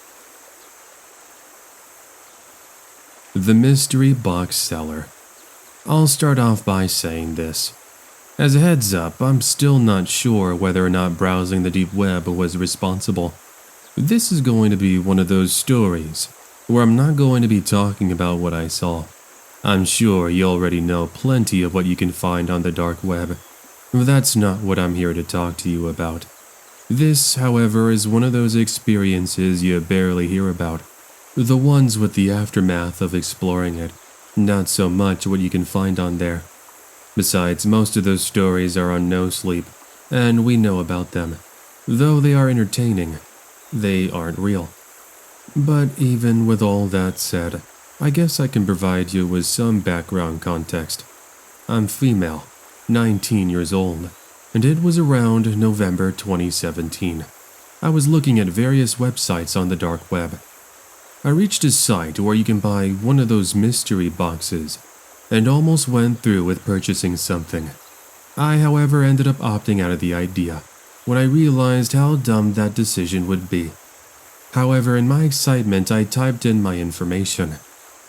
The Mystery Box Seller. I'll start off by saying this. As a heads up, I'm still not sure whether or not browsing the deep web was responsible. This is going to be one of those stories where I'm not going to be talking about what I saw. I'm sure you already know plenty of what you can find on the dark web. That's not what I'm here to talk to you about. This, however, is one of those experiences you barely hear about. The ones with the aftermath of exploring it, not so much what you can find on there. Besides, most of those stories are on no sleep, and we know about them. Though they are entertaining, they aren't real. But even with all that said, I guess I can provide you with some background context. I'm female, 19 years old, and it was around November 2017. I was looking at various websites on the dark web. I reached a site where you can buy one of those mystery boxes, and almost went through with purchasing something. I, however, ended up opting out of the idea when I realized how dumb that decision would be. However, in my excitement, I typed in my information.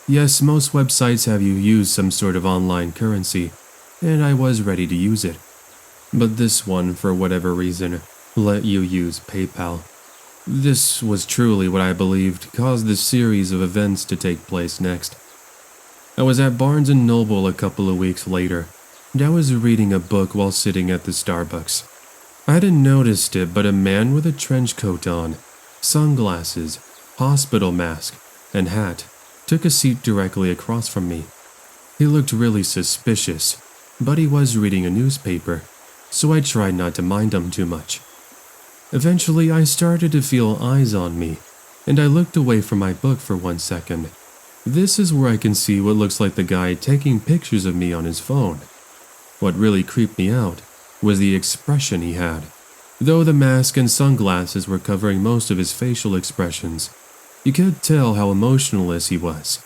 Yes, most websites have you use some sort of online currency, and I was ready to use it. But this one, for whatever reason, let you use PayPal. This was truly what I believed caused this series of events to take place next. I was at Barnes & Noble a couple of weeks later, and I was reading a book while sitting at the Starbucks. I hadn't noticed it, but a man with a trench coat on, sunglasses, hospital mask, and hat took a seat directly across from me. He looked really suspicious, but he was reading a newspaper, so I tried not to mind him too much. Eventually, I started to feel eyes on me, and I looked away from my book for 1 second. This is where I can see what looks like the guy taking pictures of me on his phone. What really creeped me out was the expression he had. Though the mask and sunglasses were covering most of his facial expressions, you could tell how emotionless he was.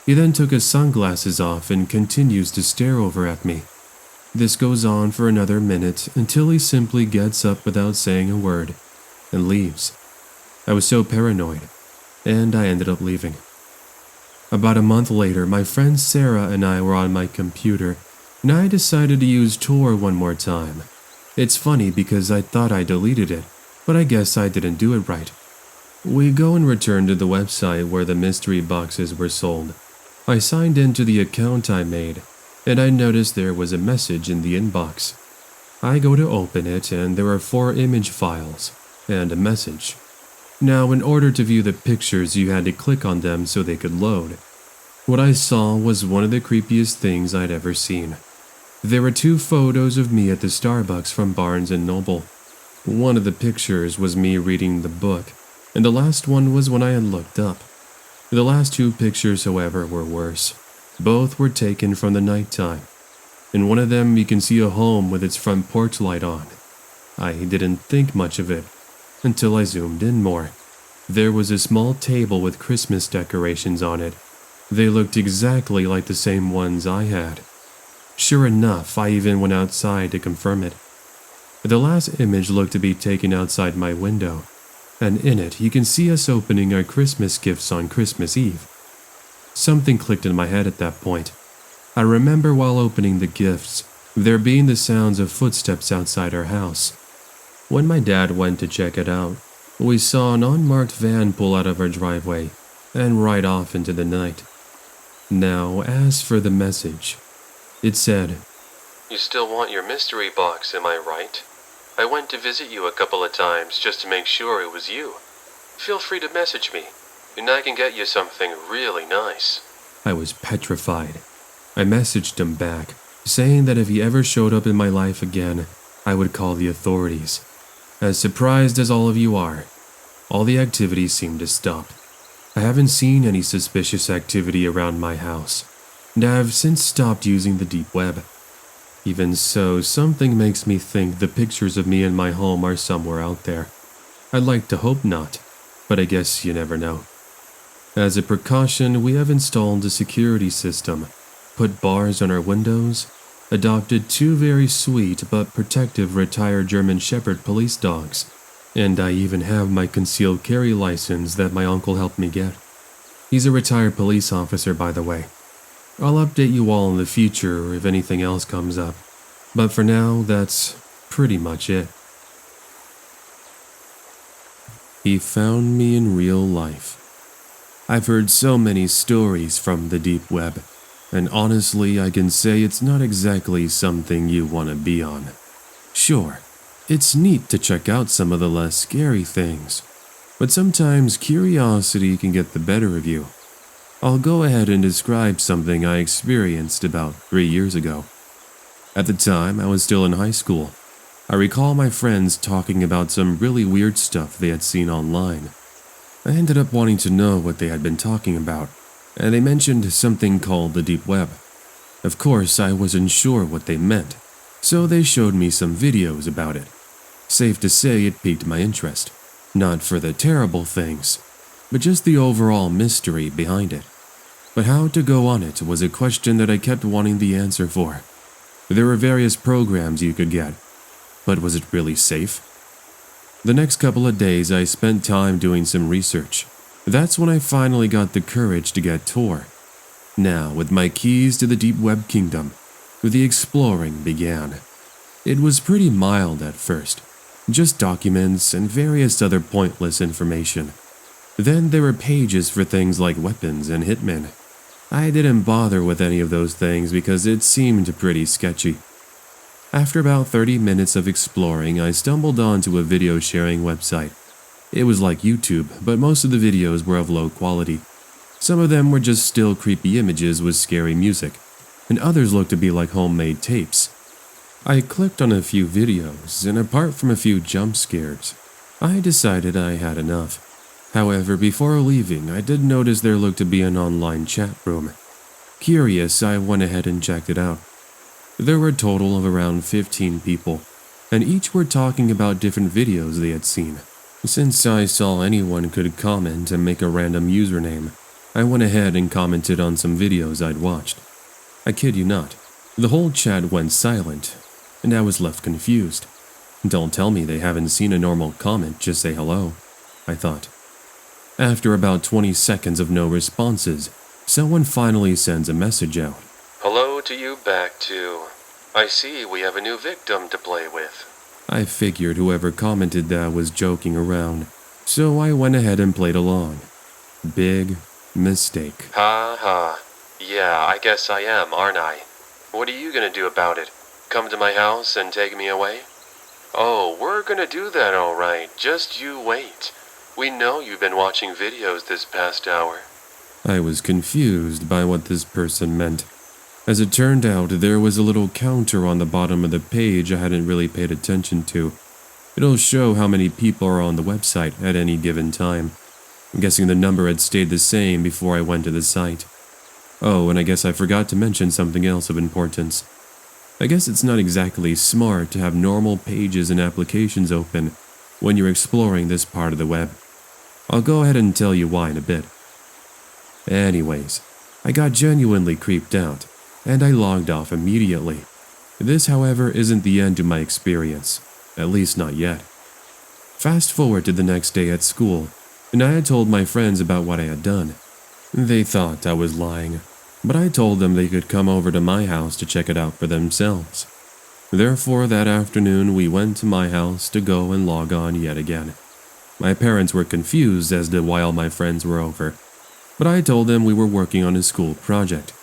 He then took his sunglasses off and continues to stare over at me. This goes on for another minute until he simply gets up without saying a word and leaves. I was so paranoid, and I ended up leaving. About a month later, my friend Sarah and I were on my computer, and I decided to use Tor one more time. It's funny because I thought I deleted it, but I guess I didn't do it right. We go and return to the website where the mystery boxes were sold. I signed into the account I made, and I noticed there was a message in the inbox. I go to open it, and there are 4 image files and a message. Now, in order to view the pictures, you had to click on them so they could load. What I saw was one of the creepiest things I'd ever seen. There were 2 photos of me at the Starbucks from Barnes & Noble. One of the pictures was me reading the book, and the last one was when I had looked up. The last 2 pictures, however, were worse. Both were taken from the nighttime. In one of them, you can see a home with its front porch light on. I didn't think much of it until I zoomed in more. There was a small table with Christmas decorations on it. They looked exactly like the same ones I had. Sure enough, I even went outside to confirm it. The last image looked to be taken outside my window, and in it you can see us opening our Christmas gifts on Christmas Eve. Something clicked in my head at that point. I remember while opening the gifts, there being the sounds of footsteps outside our house. When my dad went to check it out, we saw an unmarked van pull out of our driveway and ride off into the night. Now, as for the message, it said, "You still want your mystery box, am I right? I went to visit you a couple of times just to make sure it was you. Feel free to message me, and I can get you something really nice." I was petrified. I messaged him back, saying that if he ever showed up in my life again, I would call the authorities. As surprised as all of you are, all the activity seemed to stop. I haven't seen any suspicious activity around my house, and I've since stopped using the deep web. Even so, something makes me think the pictures of me in my home are somewhere out there. I'd like to hope not, but I guess you never know. As a precaution, we have installed a security system, put bars on our windows, adopted 2 very sweet but protective retired German Shepherd police dogs, and I even have my concealed carry license that my uncle helped me get. He's a retired police officer, by the way. I'll update you all in the future if anything else comes up, but for now, that's pretty much it. He found me in real life. I've heard so many stories from the deep web, and honestly, I can say it's not exactly something you want to be on. Sure, it's neat to check out some of the less scary things, but sometimes curiosity can get the better of you. I'll go ahead and describe something I experienced about 3 years ago. At the time, I was still in high school. I recall my friends talking about some really weird stuff they had seen online. I ended up wanting to know what they had been talking about, and they mentioned something called the deep web. Of course, I wasn't sure what they meant, so they showed me some videos about it. Safe to say it piqued my interest, not for the terrible things, but just the overall mystery behind it. But how to go on it was a question that I kept wanting the answer for. There were various programs you could get, but was it really safe? The next couple of days I spent time doing some research. That's when I finally got the courage to get Tor. Now, with my keys to the deep web kingdom, the exploring began. It was pretty mild at first, just documents and various other pointless information. Then there were pages for things like weapons and hitmen. I didn't bother with any of those things because it seemed pretty sketchy. After about 30 minutes of exploring, I stumbled onto a video sharing website. It was like YouTube, but most of the videos were of low quality. Some of them were just still creepy images with scary music, and others looked to be like homemade tapes. I clicked on a few videos, and apart from a few jump scares, I decided I had enough. However, before leaving, I did notice there looked to be an online chat room. Curious, I went ahead and checked it out. There were a total of around 15 people, and each were talking about different videos they had seen. Since I saw anyone could comment and make a random username, I went ahead and commented on some videos I'd watched. I kid you not, the whole chat went silent, and I was left confused. Don't tell me they haven't seen a normal comment just say hello, I thought. After about 20 seconds of no responses, someone finally sends a message out. Hello to you back too. I see we have a new victim to play with. I figured whoever commented that was joking around, so I went ahead and played along. Big mistake. Ha ha. Yeah, I guess I am, aren't I? What are you gonna do about it? Come to my house and take me away? Oh, we're gonna do that alright. Just you wait. We know you've been watching videos this past hour. I was confused by what this person meant. As it turned out, there was a little counter on the bottom of the page I hadn't really paid attention to. It'll show how many people are on the website at any given time. I'm guessing the number had stayed the same before I went to the site. Oh, and I guess I forgot to mention something else of importance. I guess it's not exactly smart to have normal pages and applications open when you're exploring this part of the web. I'll go ahead and tell you why in a bit. Anyways, I got genuinely creeped out, and I logged off immediately. This, however, isn't the end to my experience, at least not yet. Fast forward to the next day at school, and I had told my friends about what I had done. They thought I was lying, but I told them they could come over to my house to check it out for themselves. Therefore, that afternoon we went to my house to go and log on yet again. My parents were confused as to why all my friends were over, but I told them we were working on a school project.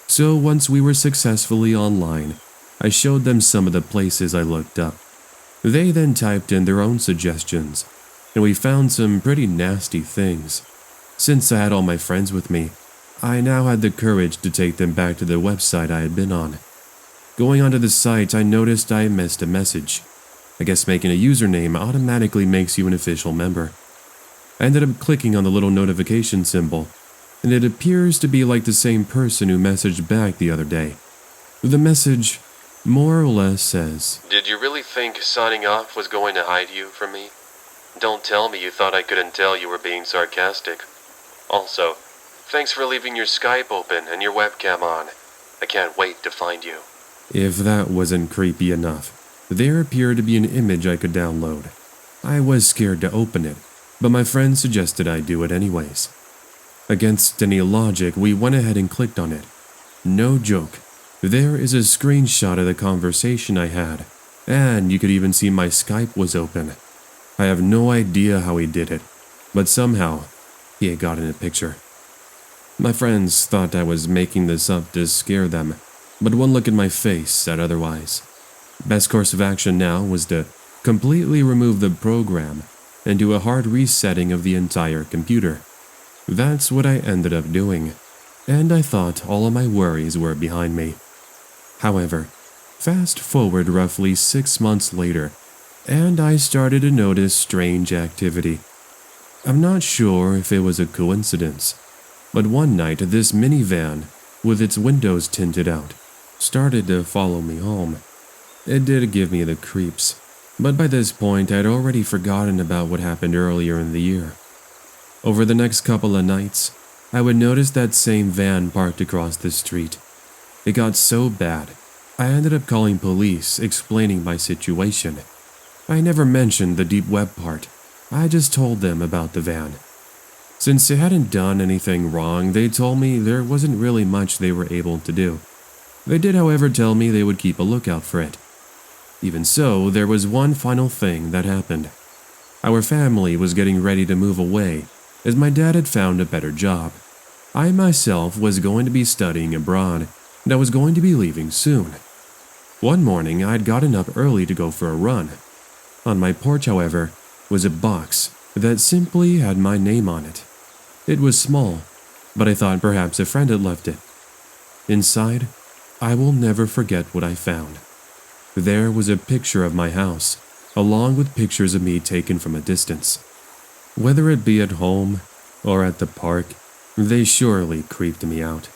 So once we were successfully online, I showed them some of the places I looked up. They then typed in their own suggestions, and we found some pretty nasty things. Since I had all my friends with me, I now had the courage to take them back to the website I had been on. Going onto the site, I noticed I missed a message. I guess making a username automatically makes you an official member. I ended up clicking on the little notification symbol, and it appears to be like the same person who messaged back the other day. The message more or less says, Did you really think signing off was going to hide you from me? Don't tell me you thought I couldn't tell you were being sarcastic. Also, thanks for leaving your Skype open and your webcam on. I can't wait to find you. If that wasn't creepy enough, there appeared to be an image I could download. I was scared to open it, but my friend suggested I do it anyways. Against any logic, we went ahead and clicked on it. No joke, there is a screenshot of the conversation I had, and you could even see my Skype was open. I have no idea how he did it, but somehow, he had gotten a picture. My friends thought I was making this up to scare them, but one look at my face said otherwise. Best course of action now was to completely remove the program and do a hard resetting of the entire computer. That's what I ended up doing, and I thought all of my worries were behind me. However, fast forward roughly 6 months later, and I started to notice strange activity. I'm not sure if it was a coincidence, but one night this minivan, with its windows tinted out, started to follow me home. It did give me the creeps, but by this point I'd already forgotten about what happened earlier in the year. Over the next couple of nights, I would notice that same van parked across the street. It got so bad, I ended up calling police, explaining my situation. I never mentioned the deep web part, I just told them about the van. Since they hadn't done anything wrong, they told me there wasn't really much they were able to do. They did, however, tell me they would keep a lookout for it. Even so, there was one final thing that happened. Our family was getting ready to move away, as my dad had found a better job. I myself was going to be studying abroad, and I was going to be leaving soon. One morning, I'd gotten up early to go for a run. On my porch, however, was a box that simply had my name on it. It was small, but I thought perhaps a friend had left it. Inside, I will never forget what I found. There was a picture of my house, along with pictures of me taken from a distance. Whether it be at home or at the park, they surely creeped me out.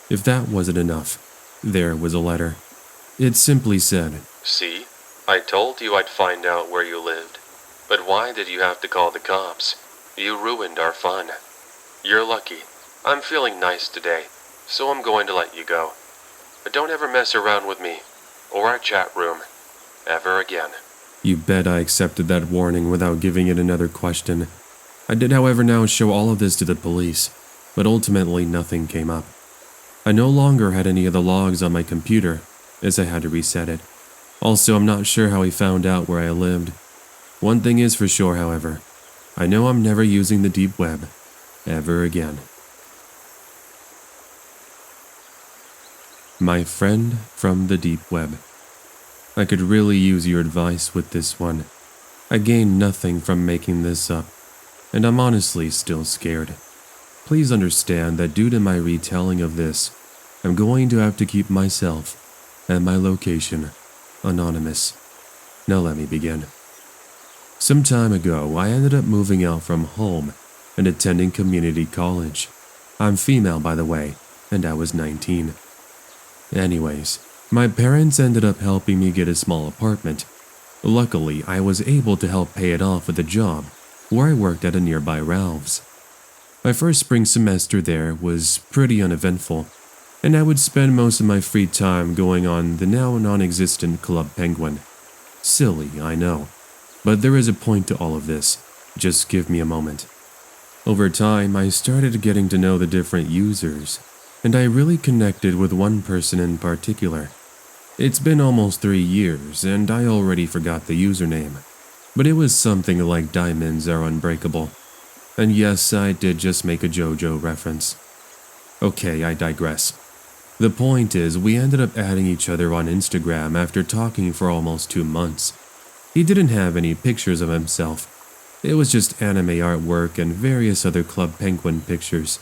If that wasn't enough, there was a letter. It simply said, "See? I told you I'd find out where you lived. But why did you have to call the cops? You ruined our fun. You're lucky. I'm feeling nice today, so I'm going to let you go. But don't ever mess around with me, or our chat room, ever again." You bet I accepted that warning without giving it another question. I did, however, now show all of this to the police, but ultimately nothing came up. I no longer had any of the logs on my computer, as I had to reset it. Also, I'm not sure how he found out where I lived. One thing is for sure, however, I know I'm never using the deep web ever again. My friend from the deep web. I could really use your advice with this one. I gained nothing from making this up, and I'm honestly still scared. Please understand that due to my retelling of this, I'm going to have to keep myself and my location anonymous. Now let me begin. Some time ago, I ended up moving out from home and attending community college. I'm female, by the way, and I was 19. Anyways, my parents ended up helping me get a small apartment. Luckily, I was able to help pay it off with a job where I worked at a nearby Ralph's. My first spring semester there was pretty uneventful, and I would spend most of my free time going on the now non-existent Club Penguin. Silly, I know, but there is a point to all of this. Just give me a moment. Over time, I started getting to know the different users, and I really connected with one person in particular. It's been almost 3 years, and I already forgot the username, but it was something like Diamonds Are Unbreakable. And yes, I did just make a JoJo reference. Okay, I digress. The point is, we ended up adding each other on Instagram after talking for almost 2 months. He didn't have any pictures of himself. It was just anime artwork and various other Club Penguin pictures.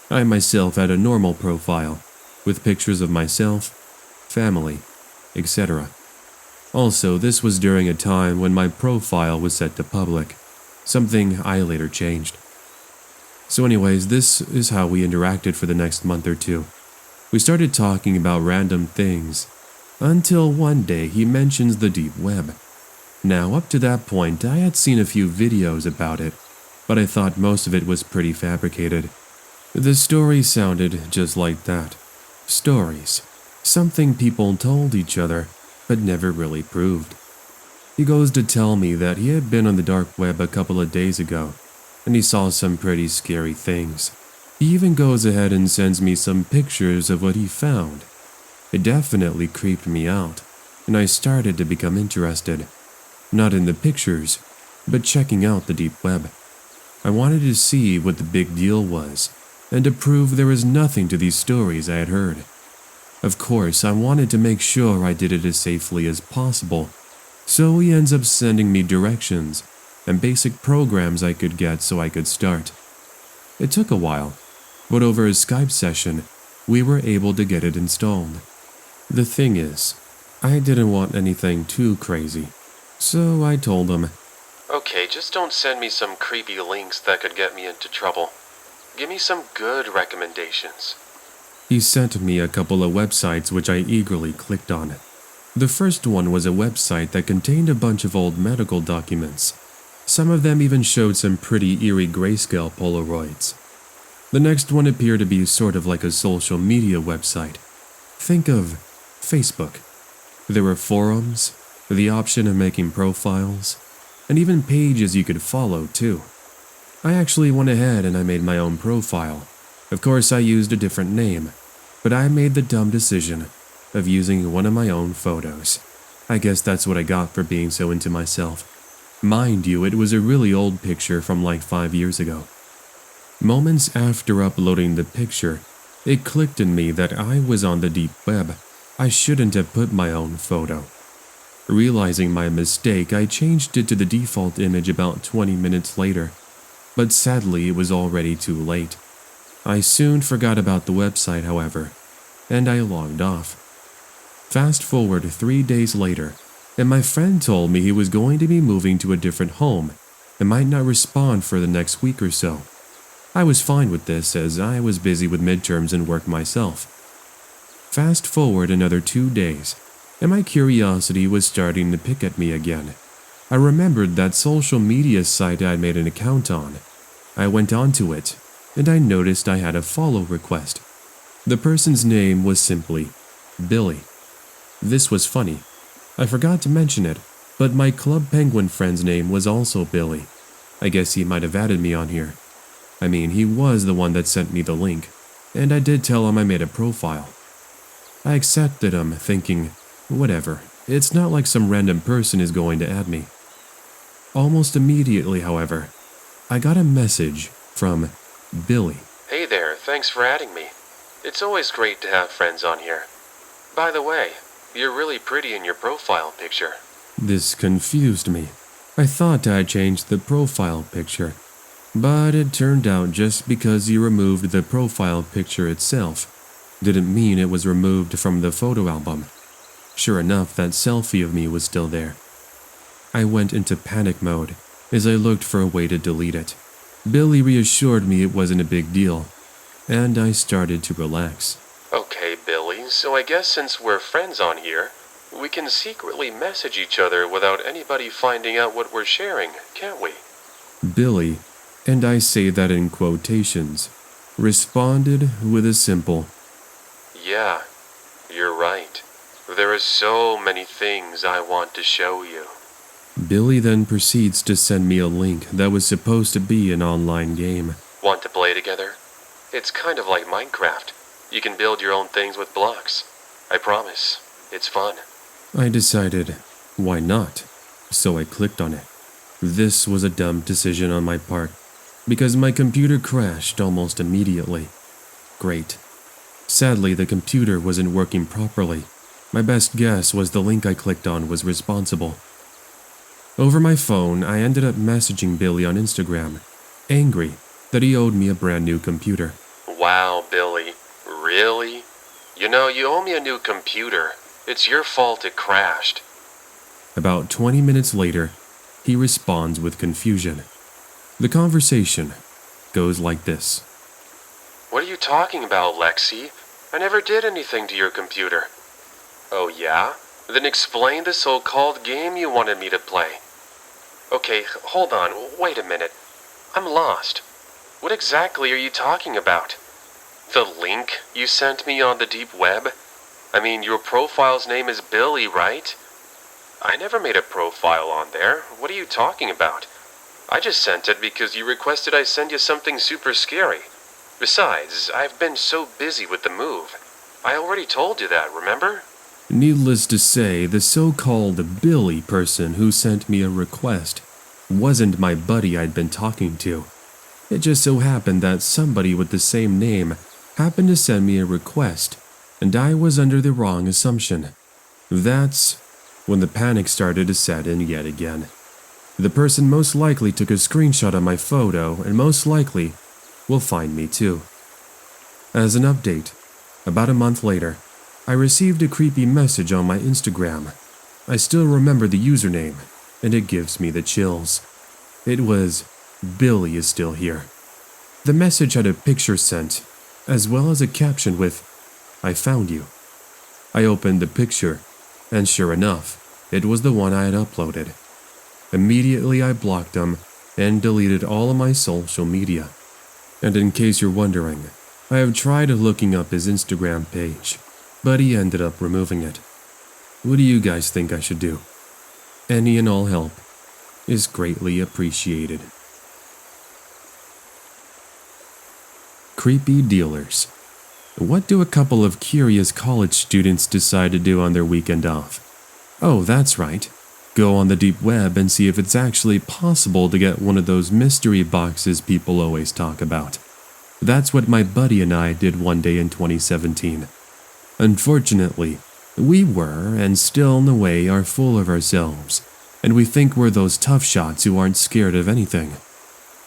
I myself had a normal profile, with pictures of myself, family, etc. Also, this was during a time when my profile was set to public, something I later changed. So anyways, this is how we interacted for the next month or two. We started talking about random things, until one day he mentions the deep web. Now, up to that point, I had seen a few videos about it, but I thought most of it was pretty fabricated. The story sounded just like that. Stories. Something people told each other, but never really proved. He goes to tell me that he had been on the dark web a couple of days ago, and he saw some pretty scary things. He even goes ahead and sends me some pictures of what he found. It definitely creeped me out, and I started to become interested. Not in the pictures, but checking out the deep web. I wanted to see what the big deal was, and to prove there was nothing to these stories I had heard. Of course, I wanted to make sure I did it as safely as possible, so he ends up sending me directions and basic programs I could get so I could start. It took a while, but over a Skype session, we were able to get it installed. The thing is, I didn't want anything too crazy, so I told him, "Okay, just don't send me some creepy links that could get me into trouble. Give me some good recommendations." He sent me a couple of websites which I eagerly clicked on. The first one was a website that contained a bunch of old medical documents. Some of them even showed some pretty eerie grayscale Polaroids. The next one appeared to be sort of like a social media website. Think of Facebook. There were forums, the option of making profiles, and even pages you could follow too. I actually went ahead and I made my own profile. Of course, I used a different name, but I made the dumb decision of using one of my own photos. I guess that's what I got for being so into myself. Mind you, it was a really old picture from like 5 years ago. Moments after uploading the picture, it clicked in me that I was on the deep web. I shouldn't have put my own photo. Realizing my mistake, I changed it to the default image about 20 minutes later, but sadly it was already too late. I soon forgot about the website, however, and I logged off. Fast forward 3 days later, and my friend told me he was going to be moving to a different home and might not respond for the next week or so. I was fine with this as I was busy with midterms and work myself. Fast forward another 2 days, and my curiosity was starting to pick at me again. I remembered that social media site I'd made an account on. I went onto it, and I noticed I had a follow request. The person's name was simply Billy. This was funny. I forgot to mention it, but my Club Penguin friend's name was also Billy. I guess he might have added me on here. I mean, he was the one that sent me the link, and I did tell him I made a profile. I accepted him, thinking, whatever, it's not like some random person is going to add me. Almost immediately, however, I got a message from Billy. Hey there, thanks for adding me. It's always great to have friends on here. By the way, you're really pretty in your profile picture. This confused me. I thought I changed the profile picture, but it turned out just because you removed the profile picture itself didn't mean it was removed from the photo album. Sure enough, that selfie of me was still there. I went into panic mode as I looked for a way to delete it. Billy reassured me it wasn't a big deal, and I started to relax. Okay, Billy, so I guess since we're friends on here, we can secretly message each other without anybody finding out what we're sharing, can't we? Billy, and I say that in quotations, responded with a simple, Yeah, you're right. There are so many things I want to show you. Billy then proceeds to send me a link that was supposed to be an online game. Want to play together? It's kind of like Minecraft. You can build your own things with blocks. I promise, it's fun. I decided, why not? So I clicked on it. This was a dumb decision on my part, because my computer crashed almost immediately. Great. Sadly, the computer wasn't working properly. My best guess was the link I clicked on was responsible. Over my phone, I ended up messaging Billy on Instagram, angry that he owed me a brand new computer. Wow, Billy. Really? You know, you owe me a new computer. It's your fault it crashed. About 20 minutes later, he responds with confusion. The conversation goes like this. What are you talking about, Lexi? I never did anything to your computer. Oh yeah? Then explain the so-called game you wanted me to play. Okay, hold on, wait a minute. I'm lost. What exactly are you talking about? The link you sent me on the deep web? I mean, your profile's name is Billy, right? I never made a profile on there. What are you talking about? I just sent it because you requested I send you something super scary. Besides, I've been so busy with the move. I already told you that, remember? Needless to say, the so-called Billy person who sent me a request wasn't my buddy I'd been talking to. It just so happened that somebody with the same name happened to send me a request, and I was under the wrong assumption. That's when the panic started to set in yet again. The person most likely took a screenshot of my photo and most likely will find me too. As an update, about a month later, I received a creepy message on my Instagram. I still remember the username, and it gives me the chills. It was, Billy is still here. The message had a picture sent, as well as a caption with, I found you. I opened the picture, and sure enough, it was the one I had uploaded. Immediately I blocked him and deleted all of my social media. And in case you're wondering, I have tried looking up his Instagram page, but he ended up removing it. What do you guys think I should do? Any and all help is greatly appreciated. Creepy dealers. What do a couple of curious college students decide to do on their weekend off? Oh, that's right. Go on the deep web and see if it's actually possible to get one of those mystery boxes people always talk about. That's what my buddy and I did one day in 2017. Unfortunately, we were, and still in a way are full of ourselves, and we think we're those tough shots who aren't scared of anything.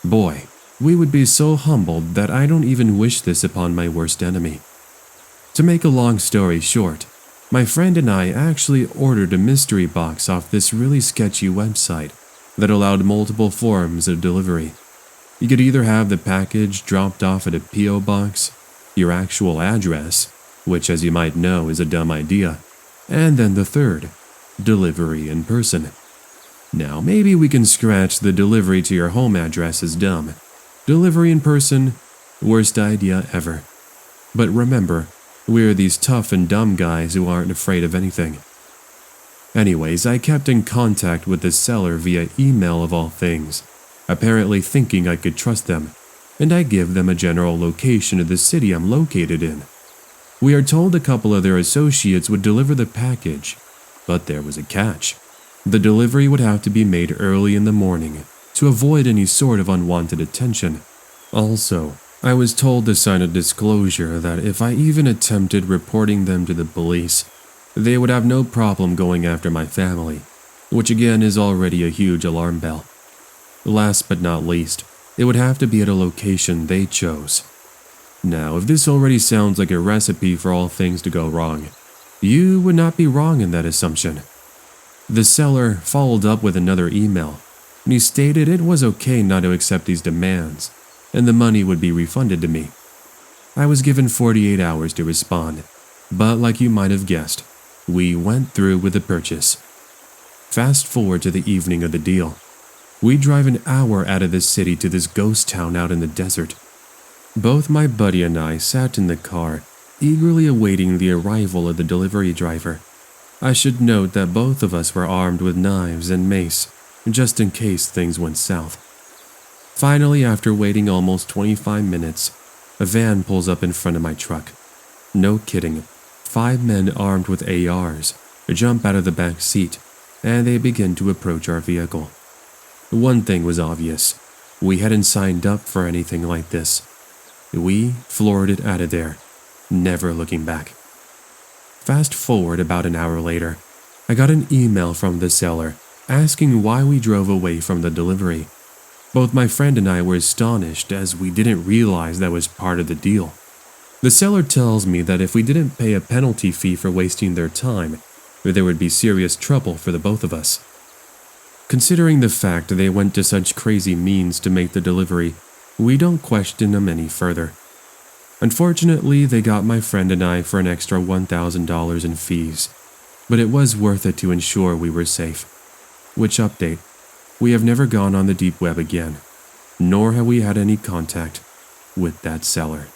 Boy, we would be so humbled that I don't even wish this upon my worst enemy. To make a long story short, My friend and I actually ordered a mystery box off this really sketchy website that allowed multiple forms of delivery. You could either have the package dropped off at a P.O. box, your actual address, which as you might know is a dumb idea, and then the third, delivery in person. Now maybe we can scratch the delivery to your home address is dumb. Delivery in person, worst idea ever. But remember, we're these tough and dumb guys who aren't afraid of anything. Anyways, I kept in contact with the seller via email of all things, apparently thinking I could trust them, and I give them a general location of the city I'm located in. We are told a couple of their associates would deliver the package, but there was a catch. The delivery would have to be made early in the morning to avoid any sort of unwanted attention. Also, I was told to sign a disclosure that if I even attempted reporting them to the police, they would have no problem going after my family, which again is already a huge alarm bell. Last but not least, it would have to be at a location they chose. Now, if this already sounds like a recipe for all things to go wrong, you would not be wrong in that assumption. The seller followed up with another email, and he stated it was okay not to accept these demands, and the money would be refunded to me. I was given 48 hours to respond, but like you might have guessed, we went through with the purchase. Fast forward to the evening of the deal. We drive an hour out of the city to this ghost town out in the desert. Both my buddy and I sat in the car, eagerly awaiting the arrival of the delivery driver. I should note that both of us were armed with knives and mace, just in case things went south. Finally, after waiting almost 25 minutes, a van pulls up in front of my truck. No kidding, 5 men armed with ARs jump out of the back seat, and they begin to approach our vehicle. One thing was obvious. We hadn't signed up for anything like this. We floored it out of there, never looking back. Fast forward about an hour later, I got an email from the seller asking why we drove away from the delivery. Both my friend and I were astonished as we didn't realize that was part of the deal. The seller tells me that if we didn't pay a penalty fee for wasting their time, there would be serious trouble for the both of us. Considering the fact they went to such crazy means to make the delivery, we don't question them any further. Unfortunately, they got my friend and I for an extra $1,000 in fees, but it was worth it to ensure we were safe. Which update, we have never gone on the deep web again, nor have we had any contact with that seller.